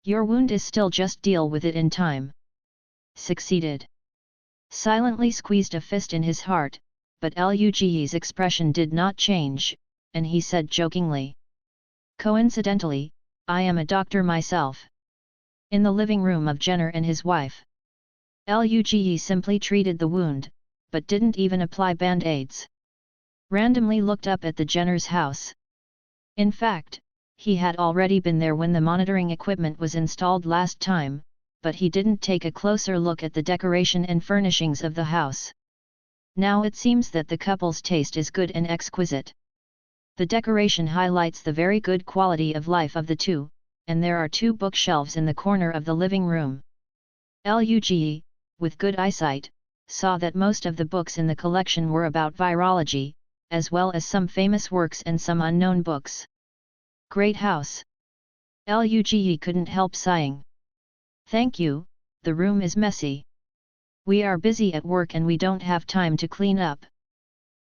Your wound is still, just deal with it in time. Succeeded. Silently squeezed a fist in his heart, but Luge's expression did not change, and he said jokingly. Coincidentally, I am a doctor myself. In the living room of Jenner and his wife. Luge simply treated the wound, but didn't even apply band-aids. Randomly looked up at the Jenner's house. In fact, he had already been there when the monitoring equipment was installed last time, but he didn't take a closer look at the decoration and furnishings of the house. Now it seems that the couple's taste is good and exquisite. The decoration highlights the very good quality of life of the two, and there are 2 bookshelves in the corner of the living room. Luge, with good eyesight, saw that most of the books in the collection were about virology, as well as some famous works and some unknown books. Great house. Luge couldn't help sighing. Thank you, the room is messy. We are busy at work and we don't have time to clean up.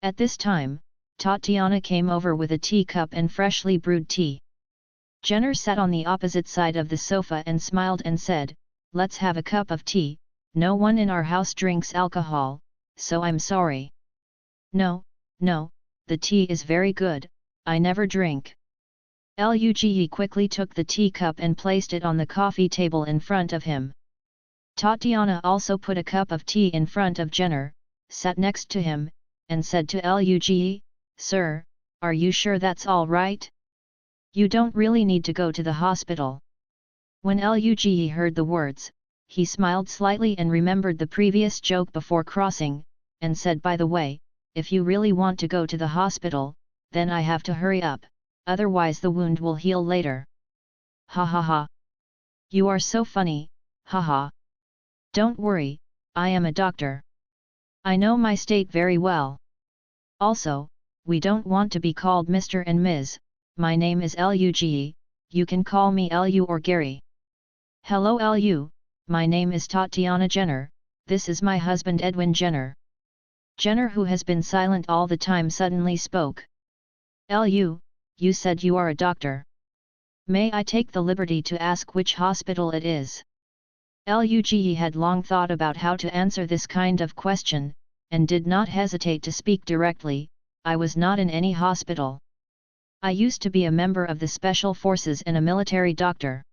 At this time, Tatiana came over with a teacup and freshly brewed tea. Jenner sat on the opposite side of the sofa and smiled and said, Let's have a cup of tea, no one in our house drinks alcohol, so I'm sorry. No, the tea is very good, I never drink. Luge quickly took the teacup and placed it on the coffee table in front of him. Tatiana also put a cup of tea in front of Jenner, sat next to him, and said to Luge, Sir, are you sure that's all right? You don't really need to go to the hospital. When Luge heard the words, he smiled slightly and remembered the previous joke before crossing, and said, By the way, if you really want to go to the hospital, then I have to hurry up, otherwise the wound will heal later. Ha ha ha. You are so funny, ha ha. Don't worry, I am a doctor. I know my state very well. Also, we don't want to be called Mr. and Ms., my name is Luge, you can call me Lu or Gary. Hello Lu, my name is Tatiana Jenner, this is my husband Edwin Jenner. Jenner, who has been silent all the time, suddenly spoke. Lu, you said you are a doctor. May I take the liberty to ask which hospital it is? Luge had long thought about how to answer this kind of question, and did not hesitate to speak directly, I was not in any hospital. I used to be a member of the Special Forces and a military doctor.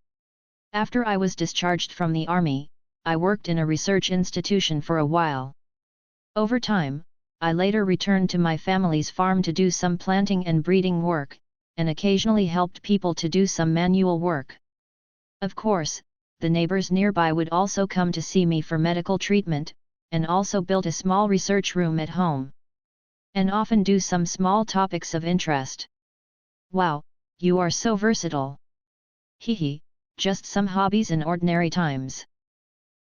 After I was discharged from the army, I worked in a research institution for a while. Over time, I later returned to my family's farm to do some planting and breeding work, and occasionally helped people to do some manual work. Of course, the neighbors nearby would also come to see me for medical treatment, and also built a small research room at home. And often do some small topics of interest. Wow, you are so versatile. Hehe, just some hobbies in ordinary times.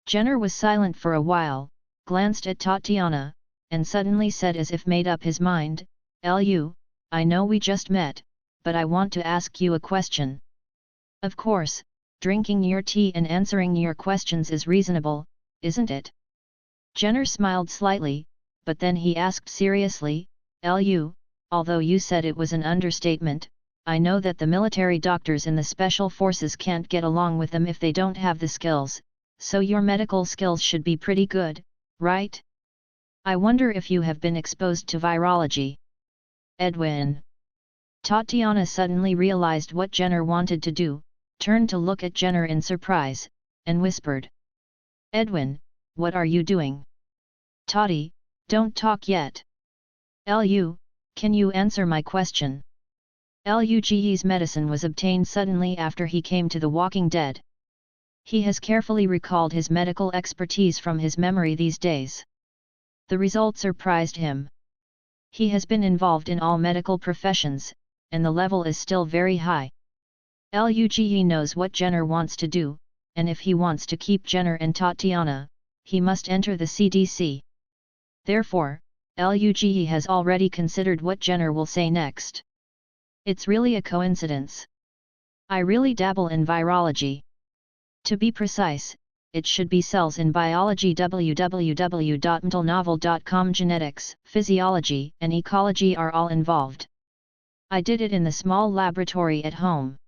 Jenner was silent for a while, glanced at Tatiana, and suddenly said as if made up his mind, Lu, I know we just met, but I want to ask you a question. Of course, drinking your tea and answering your questions is reasonable, isn't it? Jenner smiled slightly, but then he asked seriously, Lu, although you said it was an understatement, I know that the military doctors in the special forces can't get along with them if they don't have the skills, so your medical skills should be pretty good, right? I wonder if you have been exposed to virology. Edwin. Tatiana suddenly realized what Jenner wanted to do, turned to look at Jenner in surprise, and whispered. Edwin, what are you doing? Tati, don't talk yet. Lu, can you answer my question? Luge's medicine was obtained suddenly after he came to The Walking Dead. He has carefully recalled his medical expertise from his memory these days. The result surprised him. He has been involved in all medical professions, and the level is still very high. Luge knows what Jenner wants to do, and if he wants to keep Jenner and Tatiana, he must enter the CDC. Therefore, Luge has already considered what Jenner will say next. It's really a coincidence. I really dabble in virology. To be precise, it should be cells in biology. www.mtlnovel.com. Genetics, physiology, and ecology are all involved. I did it in the small laboratory at home.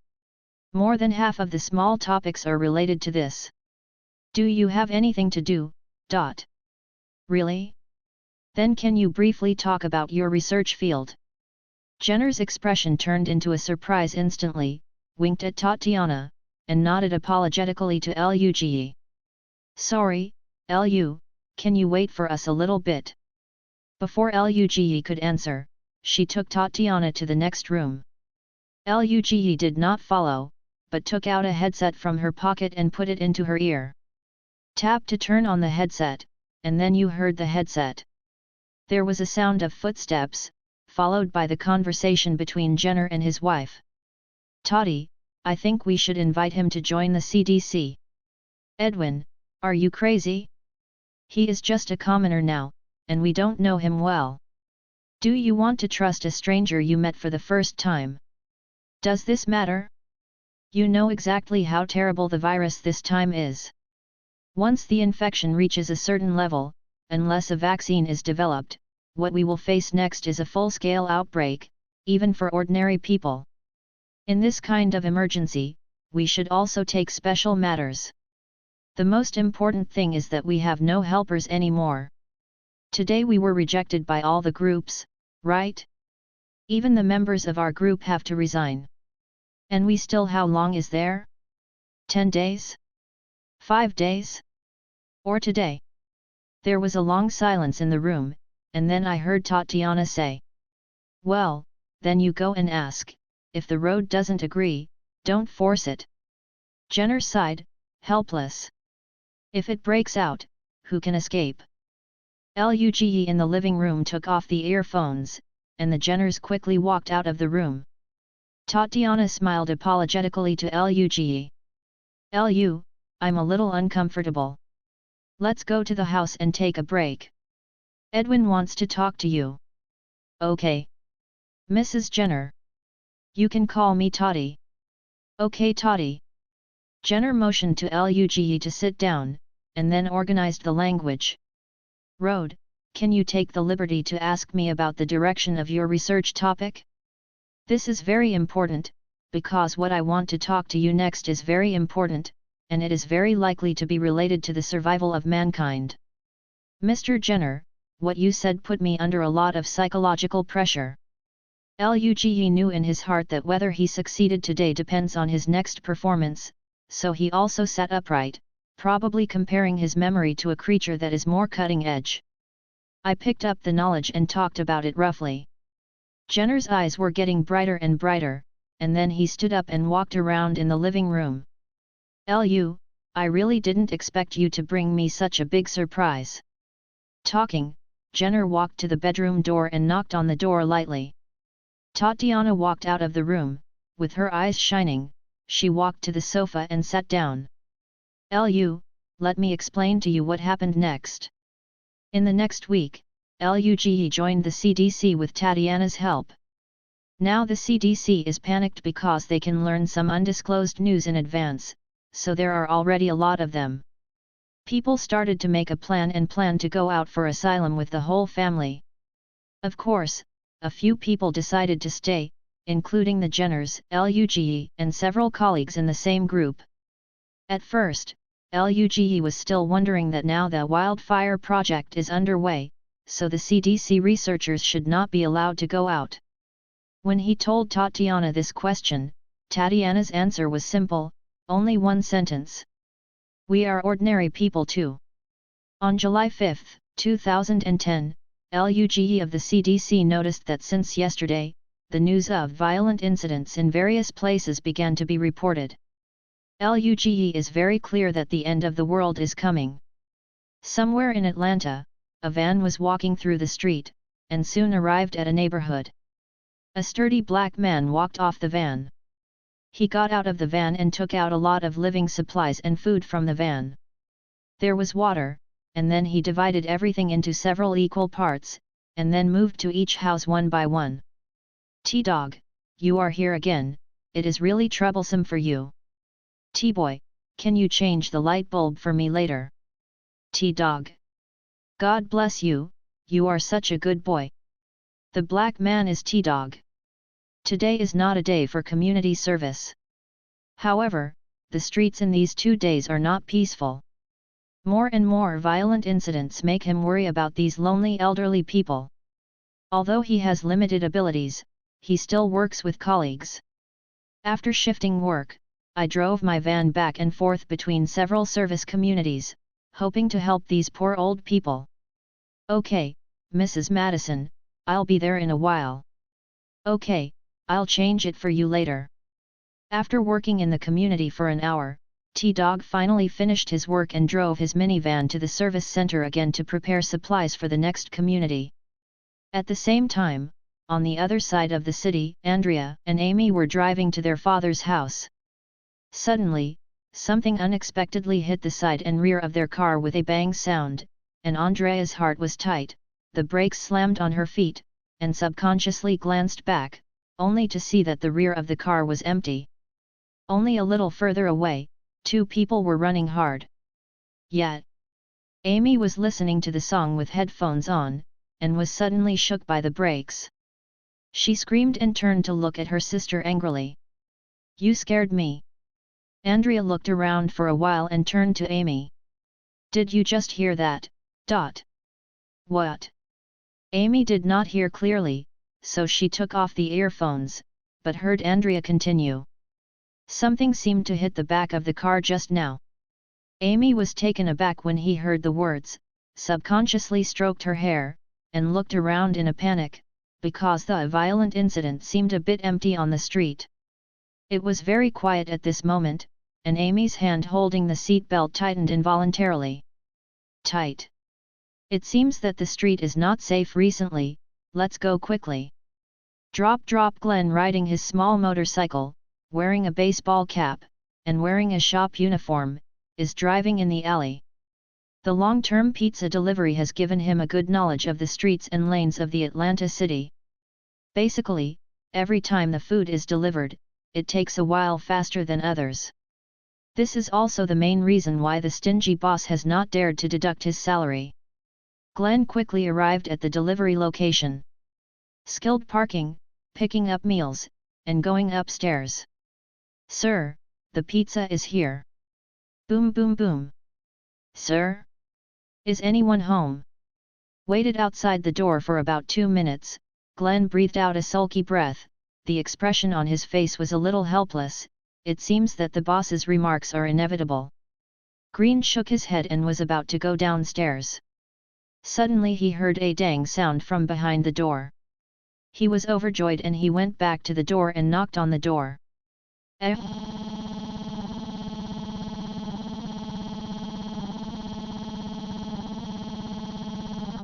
More than half of the small topics are related to this. Do you have anything to do? Really? Then can you briefly talk about your research field? Jenner's expression turned into a surprise instantly, winked at Tatiana, and nodded apologetically to Luge. Sorry, Lu, can you wait for us a little bit? Before Luge could answer, she took Tatiana to the next room. Luge did not follow, but took out a headset from her pocket and put it into her ear. Tap to turn on the headset, and then you heard the headset. There was a sound of footsteps, followed by the conversation between Jenner and his wife. Tati, I think we should invite him to join the CDC. Edwin, are you crazy? He is just a commoner now, and we don't know him well. Do you want to trust a stranger you met for the first time? Does this matter? You know exactly how terrible the virus this time is. Once the infection reaches a certain level, unless a vaccine is developed, what we will face next is a full-scale outbreak, even for ordinary people. In this kind of emergency, we should also take special matters. The most important thing is that we have no helpers anymore. Today we were rejected by all the groups, right? Even the members of our group have to resign. And we still, how long is there? 10 days? 5 days? Or today? There was a long silence in the room, and then I heard Tatiana say. Well, then you go and ask, if the road doesn't agree, don't force it. Jenner sighed, helpless. If it breaks out, who can escape? Luge in the living room took off the earphones, and the Jenners quickly walked out of the room. Tatiana smiled apologetically to Luge. Lu, I'm a little uncomfortable. Let's go to the house and take a break. Edwin wants to talk to you. Okay. Mrs. Jenner. You can call me Tati. Okay Tati. Jenner motioned to Luge to sit down, and then organized the language. Road, can you take the liberty to ask me about the direction of your research topic? This is very important, because what I want to talk to you next is very important, and it is very likely to be related to the survival of mankind. Mr. Jenner, what you said put me under a lot of psychological pressure. Luge knew in his heart that whether he succeeded today depends on his next performance, so he also sat upright, probably comparing his memory to a creature that is more cutting edge. I picked up the knowledge and talked about it roughly. Jenner's eyes were getting brighter and brighter, and then he stood up and walked around in the living room. Lu, I really didn't expect you to bring me such a big surprise. Talking, Jenner walked to the bedroom door and knocked on the door lightly. Tatiana walked out of the room, with her eyes shining. She walked to the sofa and sat down. Lu, let me explain to you what happened next. In the next week, Luge joined the CDC with Tatiana's help. Now the CDC is panicked because they can learn some undisclosed news in advance, so there are already a lot of them. People started to make a plan and plan to go out for asylum with the whole family. Of course, a few people decided to stay, including the Jenners, Luge, and several colleagues in the same group. At first, Luge was still wondering that now the wildfire project is underway, so the CDC researchers should not be allowed to go out. When he told Tatiana this question, Tatiana's answer was simple, only one sentence. We are ordinary people too. On July 5, 2010, Luge of the CDC noticed that since yesterday, the news of violent incidents in various places began to be reported. Luge is very clear that the end of the world is coming. Somewhere in Atlanta, a van was walking through the street, and soon arrived at a neighborhood. A sturdy black man walked off the van. He got out of the van and took out a lot of living supplies and food from the van. There was water, and then he divided everything into several equal parts, and then moved to each house one by one. T-Dog, you are here again, it is really troublesome for you. T-Boy, can you change the light bulb for me later? T-Dog. God bless you, you are such a good boy. The black man is T-Dog. Today is not a day for community service. However, the streets in these 2 days are not peaceful. More and more violent incidents make him worry about these lonely elderly people. Although he has limited abilities, he still works with colleagues. After shifting work, I drove my van back and forth between several service communities, hoping to help these poor old people. Okay, Mrs. Madison, I'll be there in a while. Okay, I'll change it for you later. After working in the community for an hour, T-Dog finally finished his work and drove his minivan to the service center again to prepare supplies for the next community. At the same time, on the other side of the city, Andrea and Amy were driving to their father's house. Suddenly, something unexpectedly hit the side and rear of their car with a bang sound, and Andrea's heart was tight, the brakes slammed on her feet, and subconsciously glanced back, only to see that the rear of the car was empty. Only a little further away, 2 people were running hard. Yet, Amy was listening to the song with headphones on, and was suddenly shook by the brakes. She screamed and turned to look at her sister angrily. You scared me. Andrea looked around for a while and turned to Amy. Did you just hear that? What? Amy did not hear clearly, so she took off the earphones, but heard Andrea continue. Something seemed to hit the back of the car just now. Amy was taken aback when he heard the words, subconsciously stroked her hair, and looked around in a panic, because the violent incident seemed a bit empty on the street. It was very quiet at this moment, and Amy's hand holding the seat belt tightened involuntarily. Tight. It seems that the street is not safe recently, let's go quickly. Drop Glenn riding his small motorcycle, wearing a baseball cap, and wearing a shop uniform, is driving in the alley. The long-term pizza delivery has given him a good knowledge of the streets and lanes of the Atlanta city. Basically, every time the food is delivered, it takes a while faster than others. This is also the main reason why the stingy boss has not dared to deduct his salary. Glenn quickly arrived at the delivery location. Skilled parking, picking up meals, and going upstairs. Sir, the pizza is here. Boom boom boom. Sir? Is anyone home? Waited outside the door for about 2 minutes, Glenn breathed out a sulky breath, the expression on his face was a little helpless, it seems that the boss's remarks are inevitable. Green shook his head and was about to go downstairs. Suddenly he heard a dang sound from behind the door. He was overjoyed and he went back to the door and knocked on the door.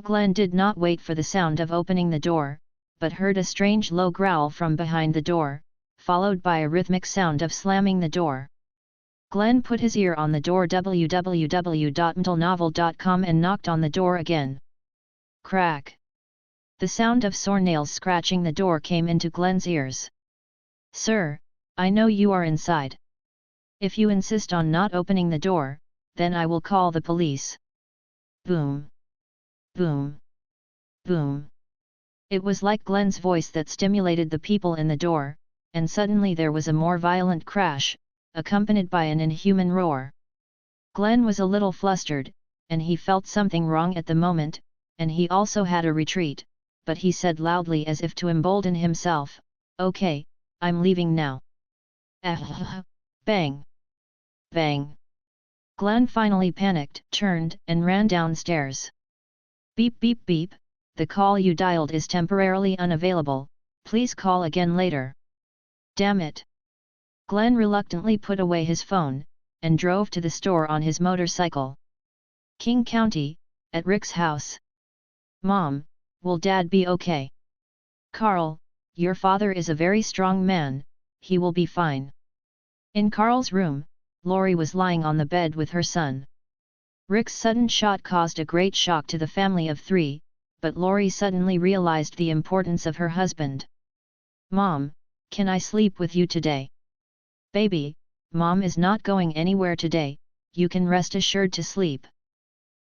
Glenn did not wait for the sound of opening the door, but heard a strange low growl from behind the door, followed by a rhythmic sound of slamming the door. Glenn put his ear on the door www.mtlnovel.com and knocked on the door again. Crack. The sound of sore nails scratching the door came into Glenn's ears. "Sir, I know you are inside. If you insist on not opening the door, then I will call the police." Boom. Boom. Boom. It was like Glenn's voice that stimulated the people in the door, and suddenly there was a more violent crash, accompanied by an inhuman roar. Glenn was a little flustered, and he felt something wrong at the moment, and he also had a retreat, but he said loudly as if to embolden himself, "Okay, I'm leaving now." Bang! Bang! Glenn finally panicked, turned, and ran downstairs. "Beep beep beep, the call you dialed is temporarily unavailable, please call again later." "Damn it!" Glenn reluctantly put away his phone, and drove to the store on his motorcycle. King County, at Rick's house. "Mom, will Dad be okay?" "Carl, your father is a very strong man, he will be fine." In Carl's room, Lori was lying on the bed with her son. Rick's sudden shot caused a great shock to the family of three, but Lori suddenly realized the importance of her husband. "Mom, can I sleep with you today?" "Baby, Mom is not going anywhere today, you can rest assured to sleep."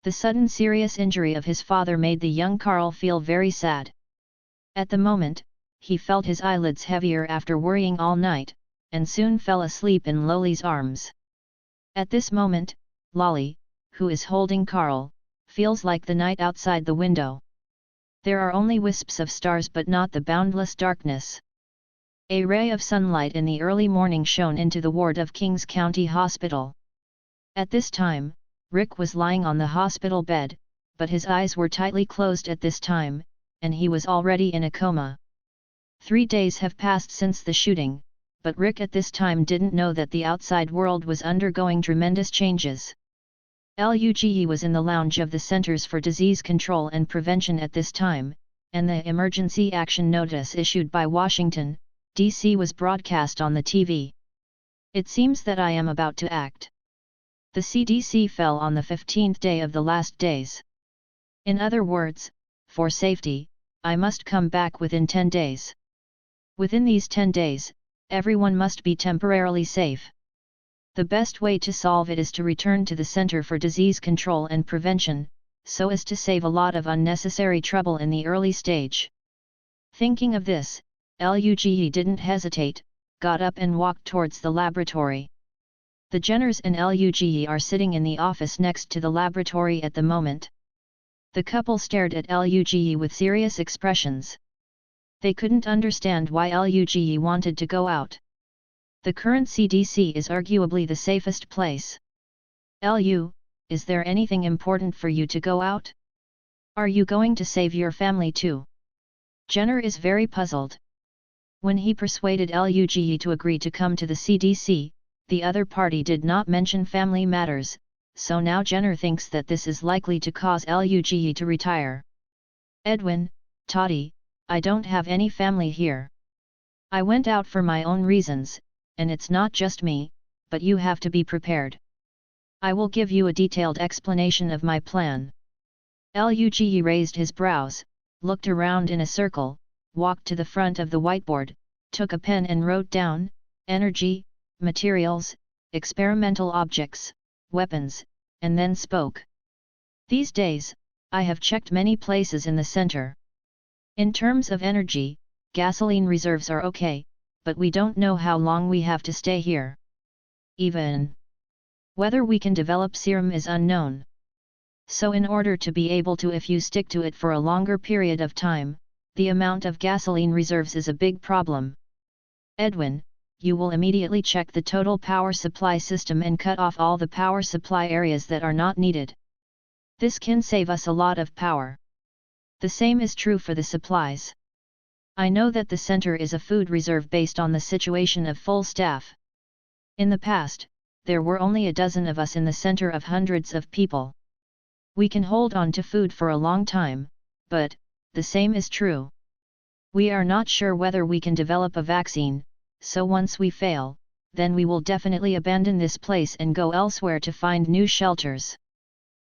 The sudden serious injury of his father made the young Carl feel very sad. At the moment, he felt his eyelids heavier after worrying all night, and soon fell asleep in Loli's arms. At this moment, Lolly, who is holding Carl, feels like the night outside the window. There are only wisps of stars but not the boundless darkness. A ray of sunlight in the early morning shone into the ward of Kings County Hospital. At this time, Rick was lying on the hospital bed, but his eyes were tightly closed at this time, and he was already in a coma. 3 days have passed since the shooting, but Rick at this time didn't know that the outside world was undergoing tremendous changes. Luge was in the lounge of the Centers for Disease Control and Prevention at this time, and the emergency action notice issued by Washington, D.C. was broadcast on the TV. "It seems that I am about to act. The CDC fell on the 15th day of the last days. In other words, for safety, I must come back within 10 days. Within these 10 days, everyone must be temporarily safe. The best way to solve it is to return to the Center for Disease Control and Prevention, so as to save a lot of unnecessary trouble in the early stage." Thinking of this, Luge didn't hesitate, got up and walked towards the laboratory. The Jenners and Luge are sitting in the office next to the laboratory at the moment. The couple stared at Luge with serious expressions. They couldn't understand why Luge wanted to go out. The current CDC is arguably the safest place. "Lu, is there anything important for you to go out? Are you going to save your family too?" Jenner is very puzzled. When he persuaded Luge to agree to come to the CDC, the other party did not mention family matters, so now Jenner thinks that this is likely to cause Luge to retire. "Edwin, Toddy, I don't have any family here. I went out for my own reasons, and it's not just me, but you have to be prepared. I will give you a detailed explanation of my plan." Luge raised his brows, looked around in a circle, walked to the front of the whiteboard, took a pen and wrote down, "energy, materials, experimental objects, weapons," and then spoke. "These days, I have checked many places in the center. In terms of energy, gasoline reserves are okay, but we don't know how long we have to stay here. Even whether we can develop serum is unknown. So in order to be able to, if you stick to it for a longer period of time, the amount of gasoline reserves is a big problem. Edwin, you will immediately check the total power supply system and cut off all the power supply areas that are not needed. This can save us a lot of power. The same is true for the supplies. I know that the center is a food reserve based on the situation of full staff. In the past, there were only a dozen of us in the center of hundreds of people. We can hold on to food for a long time, but, the same is true. We are not sure whether we can develop a vaccine, so once we fail, then we will definitely abandon this place and go elsewhere to find new shelters.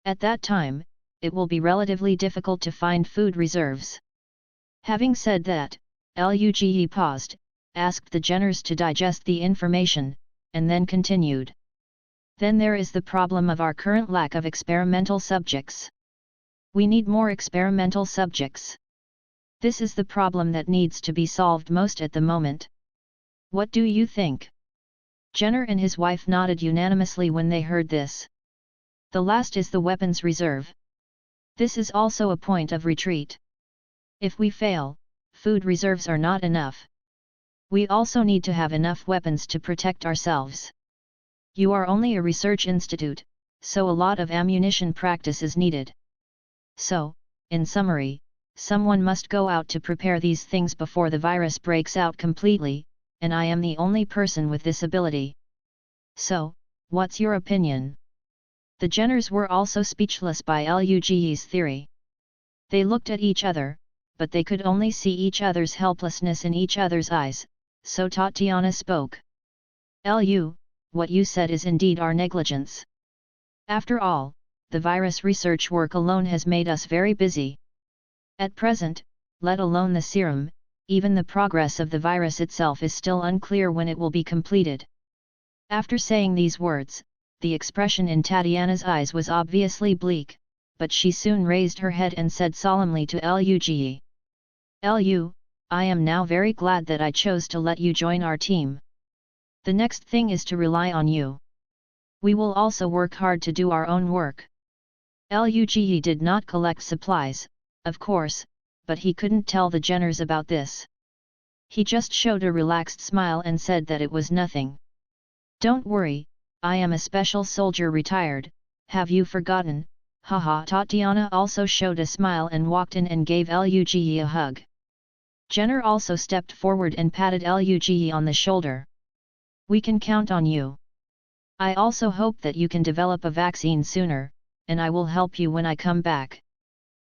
At that time, it will be relatively difficult to find food reserves. Having said that, Luge paused, asked the Jenners to digest the information, and then continued. Then there is the problem of our current lack of experimental subjects. We need more experimental subjects. This is the problem that needs to be solved most at the moment. What do you think? Jenner and his wife nodded unanimously when they heard this. The last is the weapons reserve. This is also a point of retreat. If we fail, food reserves are not enough. We also need to have enough weapons to protect ourselves. You are only a research institute, so a lot of ammunition practice is needed. So, in summary, someone must go out to prepare these things before the virus breaks out completely, and I am the only person with this ability. So, what's your opinion? The Jenners were also speechless by Luge's theory. They looked at each other, but they could only see each other's helplessness in each other's eyes, so Tatiana spoke. Lu, what you said is indeed our negligence. After all, the virus research work alone has made us very busy. At present, let alone the serum, even the progress of the virus itself is still unclear when it will be completed. After saying these words, the expression in Tatiana's eyes was obviously bleak, but she soon raised her head and said solemnly to Luge. Lu, I am now very glad that I chose to let you join our team. The next thing is to rely on you. We will also work hard to do our own work. Luge did not collect supplies, of course, but he couldn't tell the Jenners about this. He just showed a relaxed smile and said that it was nothing. Don't worry, I am a special soldier retired, have you forgotten? Haha. Tatiana also showed a smile and walked in and gave Luge a hug. Jenner also stepped forward and patted Luge on the shoulder. We can count on you. I also hope that you can develop a vaccine sooner, and I will help you when I come back.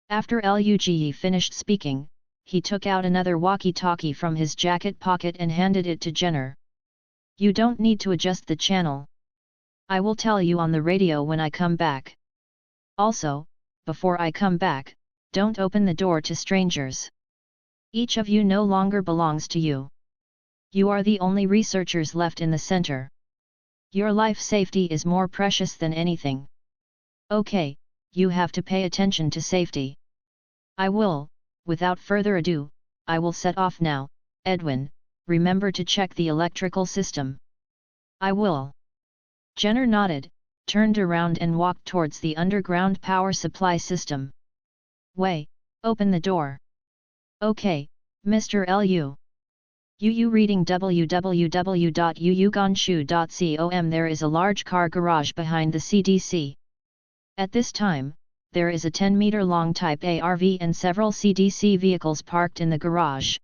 After Luge finished speaking, he took out another walkie-talkie from his jacket pocket and handed it to Jenner. You don't need to adjust the channel. I will tell you on the radio when I come back. Also, before I come back, don't open the door to strangers. Each of you no longer belongs to you. You are the only researchers left in the center. Your life safety is more precious than anything. Okay, you have to pay attention to safety. I will, without further ado, I will set off now. Edwin, remember to check the electrical system. I will. Jenner nodded, turned around and walked towards the underground power supply system. Wei, open the door. Okay, Mr. Lu. Yu reading www.yuyuganshu.com. There is a large car garage behind the CDC. At this time, there is a 10-meter-long Type A RV and several CDC vehicles parked in the garage.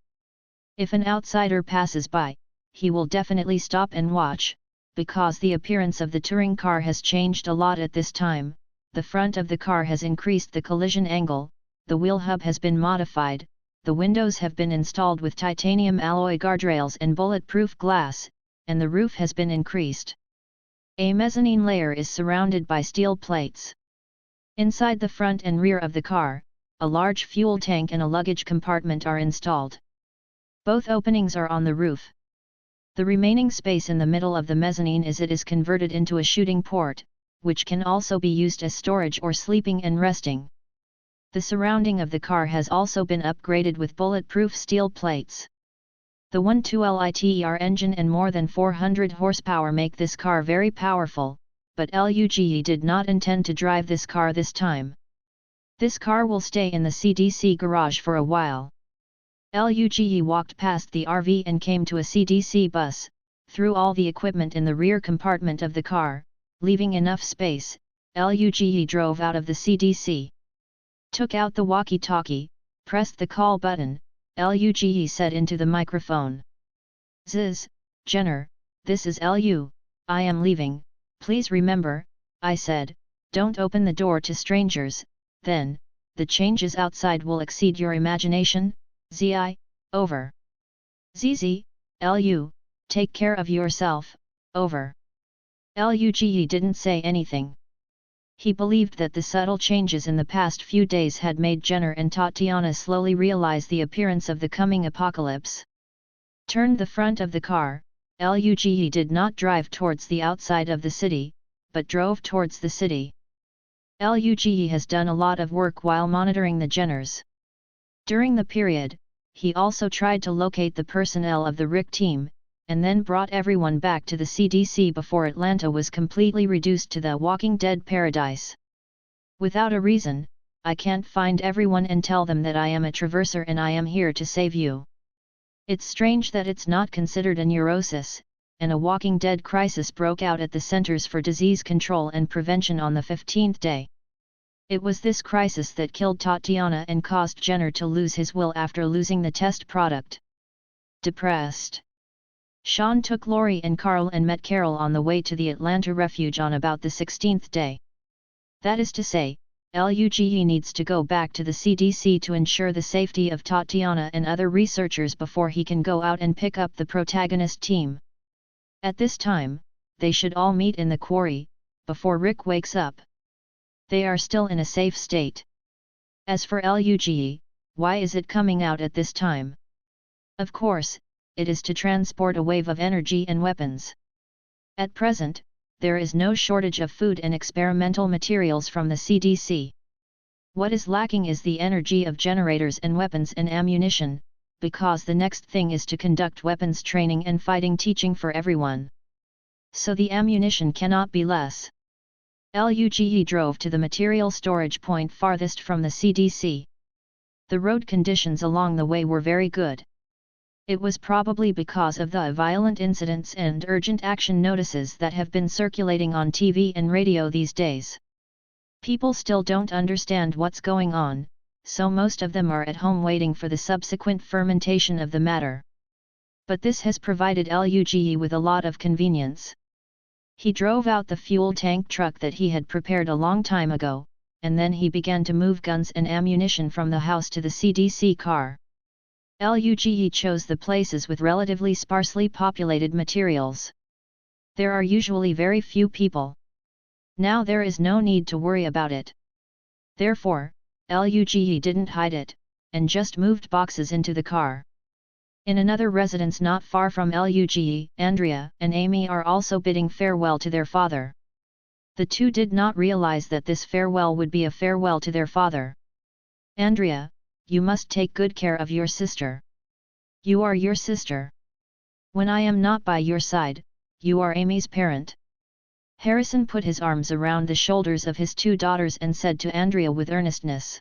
If an outsider passes by, he will definitely stop and watch, because the appearance of the touring car has changed a lot at this time. The front of the car has increased the collision angle, the wheel hub has been modified, the windows have been installed with titanium alloy guardrails and bulletproof glass, and the roof has been increased. A mezzanine layer is surrounded by steel plates. Inside the front and rear of the car, a large fuel tank and a luggage compartment are installed. Both openings are on the roof. The remaining space in the middle of the mezzanine is converted into a shooting port, which can also be used as storage or sleeping and resting. The surrounding of the car has also been upgraded with bulletproof steel plates. The 1.2-liter engine and more than 400 horsepower make this car very powerful, but Luge did not intend to drive this car this time. This car will stay in the CDC garage for a while. Luge walked past the RV and came to a CDC bus, threw all the equipment in the rear compartment of the car, leaving enough space. Luge drove out of the CDC. Took out the walkie-talkie, pressed the call button. Luge said into the microphone. Ziz, Jenner, this is Lu, I am leaving, please remember, I said, don't open the door to strangers, then, the changes outside will exceed your imagination. Zi, over. ZZ, Lu, take care of yourself, over. Luge didn't say anything. He believed that the subtle changes in the past few days had made Jenner and Tatiana slowly realize the appearance of the coming apocalypse. Turned the front of the car, Luge did not drive towards the outside of the city, but drove towards the city. Luge has done a lot of work while monitoring the Jenners. During the period, he also tried to locate the personnel of the Rick team, and then brought everyone back to the CDC before Atlanta was completely reduced to the Walking Dead paradise. Without a reason, I can't find everyone and tell them that I am a traverser and I am here to save you. It's strange that it's not considered a neurosis, and a Walking Dead crisis broke out at the Centers for Disease Control and Prevention on the 15th day. It was this crisis that killed Tatiana and caused Jenner to lose his will after losing the test product. Depressed, Sean took Lori and Carl and met Carol on the way to the Atlanta refuge on about the 16th day. That is to say, Luge needs to go back to the CDC to ensure the safety of Tatiana and other researchers before he can go out and pick up the protagonist team. At this time, they should all meet in the quarry, before Rick wakes up. They are still in a safe state. As for Luge, why is it coming out at this time? Of course, it is to transport a wave of energy and weapons. At present, there is no shortage of food and experimental materials from the CDC. What is lacking is the energy of generators and weapons and ammunition, because the next thing is to conduct weapons training and fighting teaching for everyone. So the ammunition cannot be less. Luge drove to the material storage point farthest from the CDC. The road conditions along the way were very good. It was probably because of the violent incidents and urgent action notices that have been circulating on TV and radio these days. People still don't understand what's going on, so most of them are at home waiting for the subsequent fermentation of the matter. But this has provided Luge with a lot of convenience. He drove out the fuel tank truck that he had prepared a long time ago, and then he began to move guns and ammunition from the house to the CDC car. Luge chose the places with relatively sparsely populated materials. There are usually very few people. Now there is no need to worry about it. Therefore, Luge didn't hide it, and just moved boxes into the car. In another residence not far from Luge, Andrea and Amy are also bidding farewell to their father. The two did not realize that this farewell would be a farewell to their father. Andrea, you must take good care of your sister. You are your sister. When I am not by your side, you are Amy's parent. Harrison put his arms around the shoulders of his two daughters and said to Andrea with earnestness,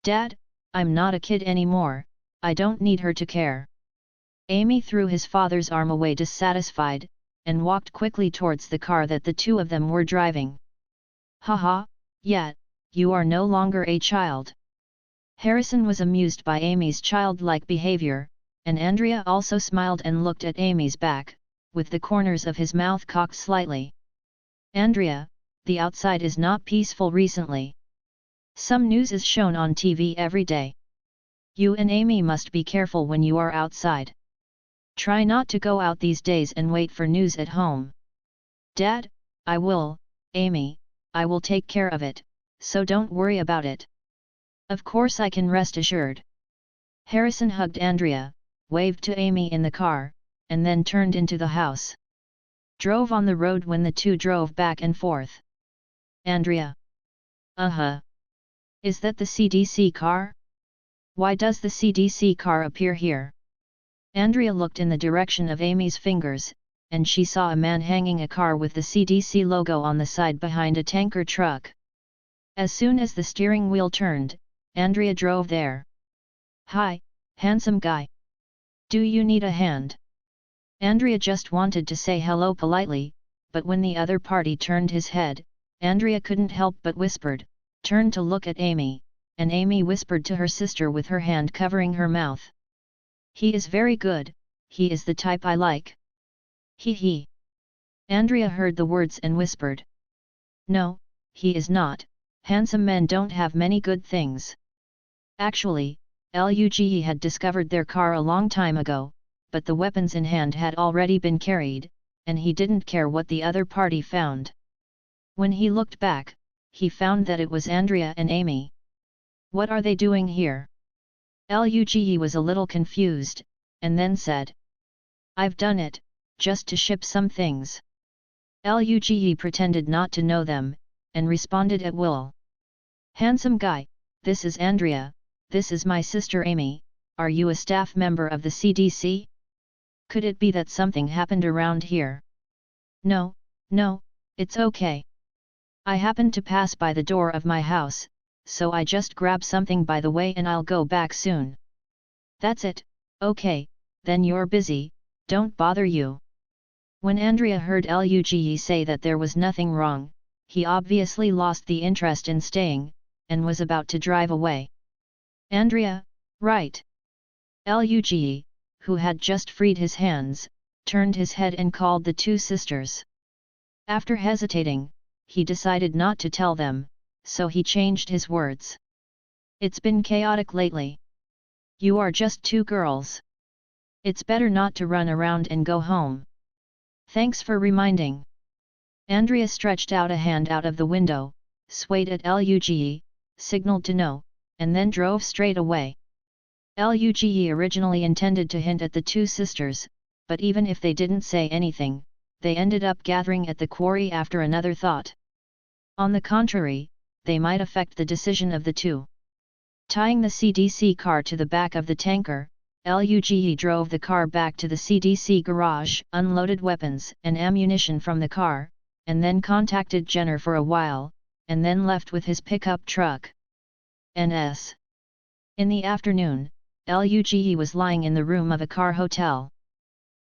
"Dad, I'm not a kid anymore, I don't need her to care." Amy threw his father's arm away dissatisfied, and walked quickly towards the car that the two of them were driving. "Haha, yeah, you are no longer a child." Harrison was amused by Amy's childlike behavior, and Andrea also smiled and looked at Amy's back, with the corners of his mouth cocked slightly. "Andrea, the outside is not peaceful recently. Some news is shown on TV every day. You and Amy must be careful when you are outside. Try not to go out these days and wait for news at home." "Dad, I will, Amy, I will take care of it, so don't worry about it. Of course I can rest assured." Harrison hugged Andrea, waved to Amy in the car, and then turned into the house. Drove on the road when the two drove back and forth. "Andrea. Is that the CDC car? Why does the CDC car appear here?" Andrea looked in the direction of Amy's fingers, and she saw a man hanging a car with the CDC logo on the side behind a tanker truck. As soon as the steering wheel turned, Andrea drove there. "Hi, handsome guy. Do you need a hand?" Andrea just wanted to say hello politely, but when the other party turned his head, Andrea couldn't help but whispered, turned to look at Amy, and Amy whispered to her sister with her hand covering her mouth. "He is very good, he is the type I like." He. Andrea heard the words and whispered. "No, he is not, handsome men don't have many good things." Actually, Luge had discovered their car a long time ago, but the weapons in hand had already been carried, and he didn't care what the other party found. When he looked back, he found that it was Andrea and Amy. What are they doing here? Luge was a little confused, and then said. I've done it, just to ship some things. Luge pretended not to know them, and responded at will. Handsome guy, this is Andrea, this is my sister Amy, are you a staff member of the CDC? Could it be that something happened around here? No, it's okay. I happened to pass by the door of my house, so I just grab something by the way and I'll go back soon. That's it, okay, then you're busy, don't bother you. When Andrea heard Luge say that there was nothing wrong, he obviously lost the interest in staying, and was about to drive away. Andrea, right? Luge, who had just freed his hands, turned his head and called the two sisters. After hesitating, he decided not to tell them, so he changed his words. It's been chaotic lately. You are just two girls. It's better not to run around and go home. Thanks for reminding. Andrea stretched out a hand out of the window, swayed at Luge, signaled to no, and then drove straight away. Luge originally intended to hint at the two sisters, but even if they didn't say anything, they ended up gathering at the quarry after another thought. On the contrary, they might affect the decision of the two. Tying the CDC car to the back of the tanker, Luge drove the car back to the CDC garage, unloaded weapons and ammunition from the car, and then contacted Jenner for a while, and then left with his pickup truck. N.S. In the afternoon, Luge was lying in the room of a car hotel.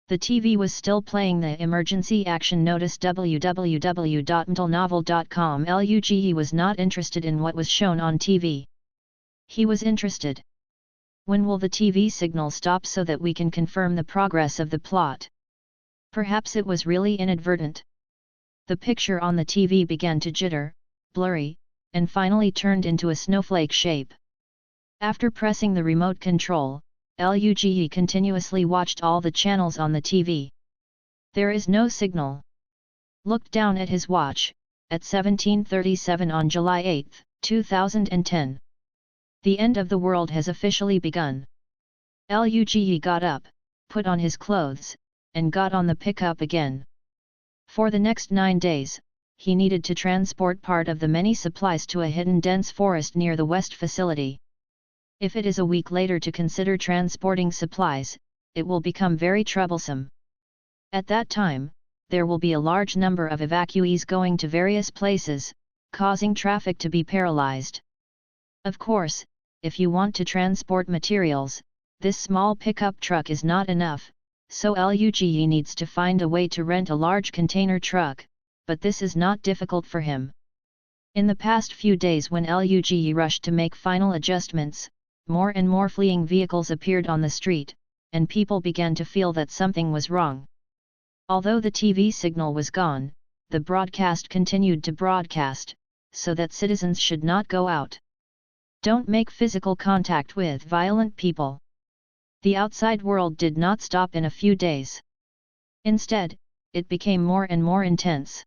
The TV was still playing the emergency action notice www.mtlnovel.com. Luge was not interested in what was shown on TV. He was interested. When will the TV signal stop so that we can confirm the progress of the plot? Perhaps it was really inadvertent. The picture on the TV began to jitter, blurry, and finally turned into a snowflake shape. After pressing the remote control, Luge continuously watched all the channels on the TV. There is no signal. Looked down at his watch, at 17:37 on July 8, 2010. The end of the world has officially begun. Luge got up, put on his clothes, and got on the pickup again. For the next 9 days, he needed to transport part of the many supplies to a hidden dense forest near the West facility. If it is a week later to consider transporting supplies, it will become very troublesome. At that time, there will be a large number of evacuees going to various places, causing traffic to be paralyzed. Of course, if you want to transport materials, this small pickup truck is not enough, so Luge needs to find a way to rent a large container truck, but this is not difficult for him. In the past few days when Luge rushed to make final adjustments, more and more fleeing vehicles appeared on the street, and people began to feel that something was wrong. Although the TV signal was gone, the broadcast continued to broadcast, so that citizens should not go out. Don't make physical contact with violent people. The outside world did not stop in a few days. Instead, it became more and more intense.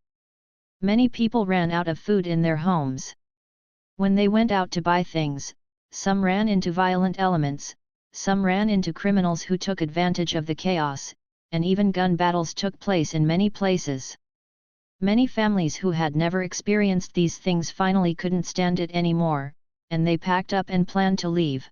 Many people ran out of food in their homes. When they went out to buy things, some ran into violent elements, some ran into criminals who took advantage of the chaos, and even gun battles took place in many places. Many families who had never experienced these things finally couldn't stand it anymore, and they packed up and planned to leave.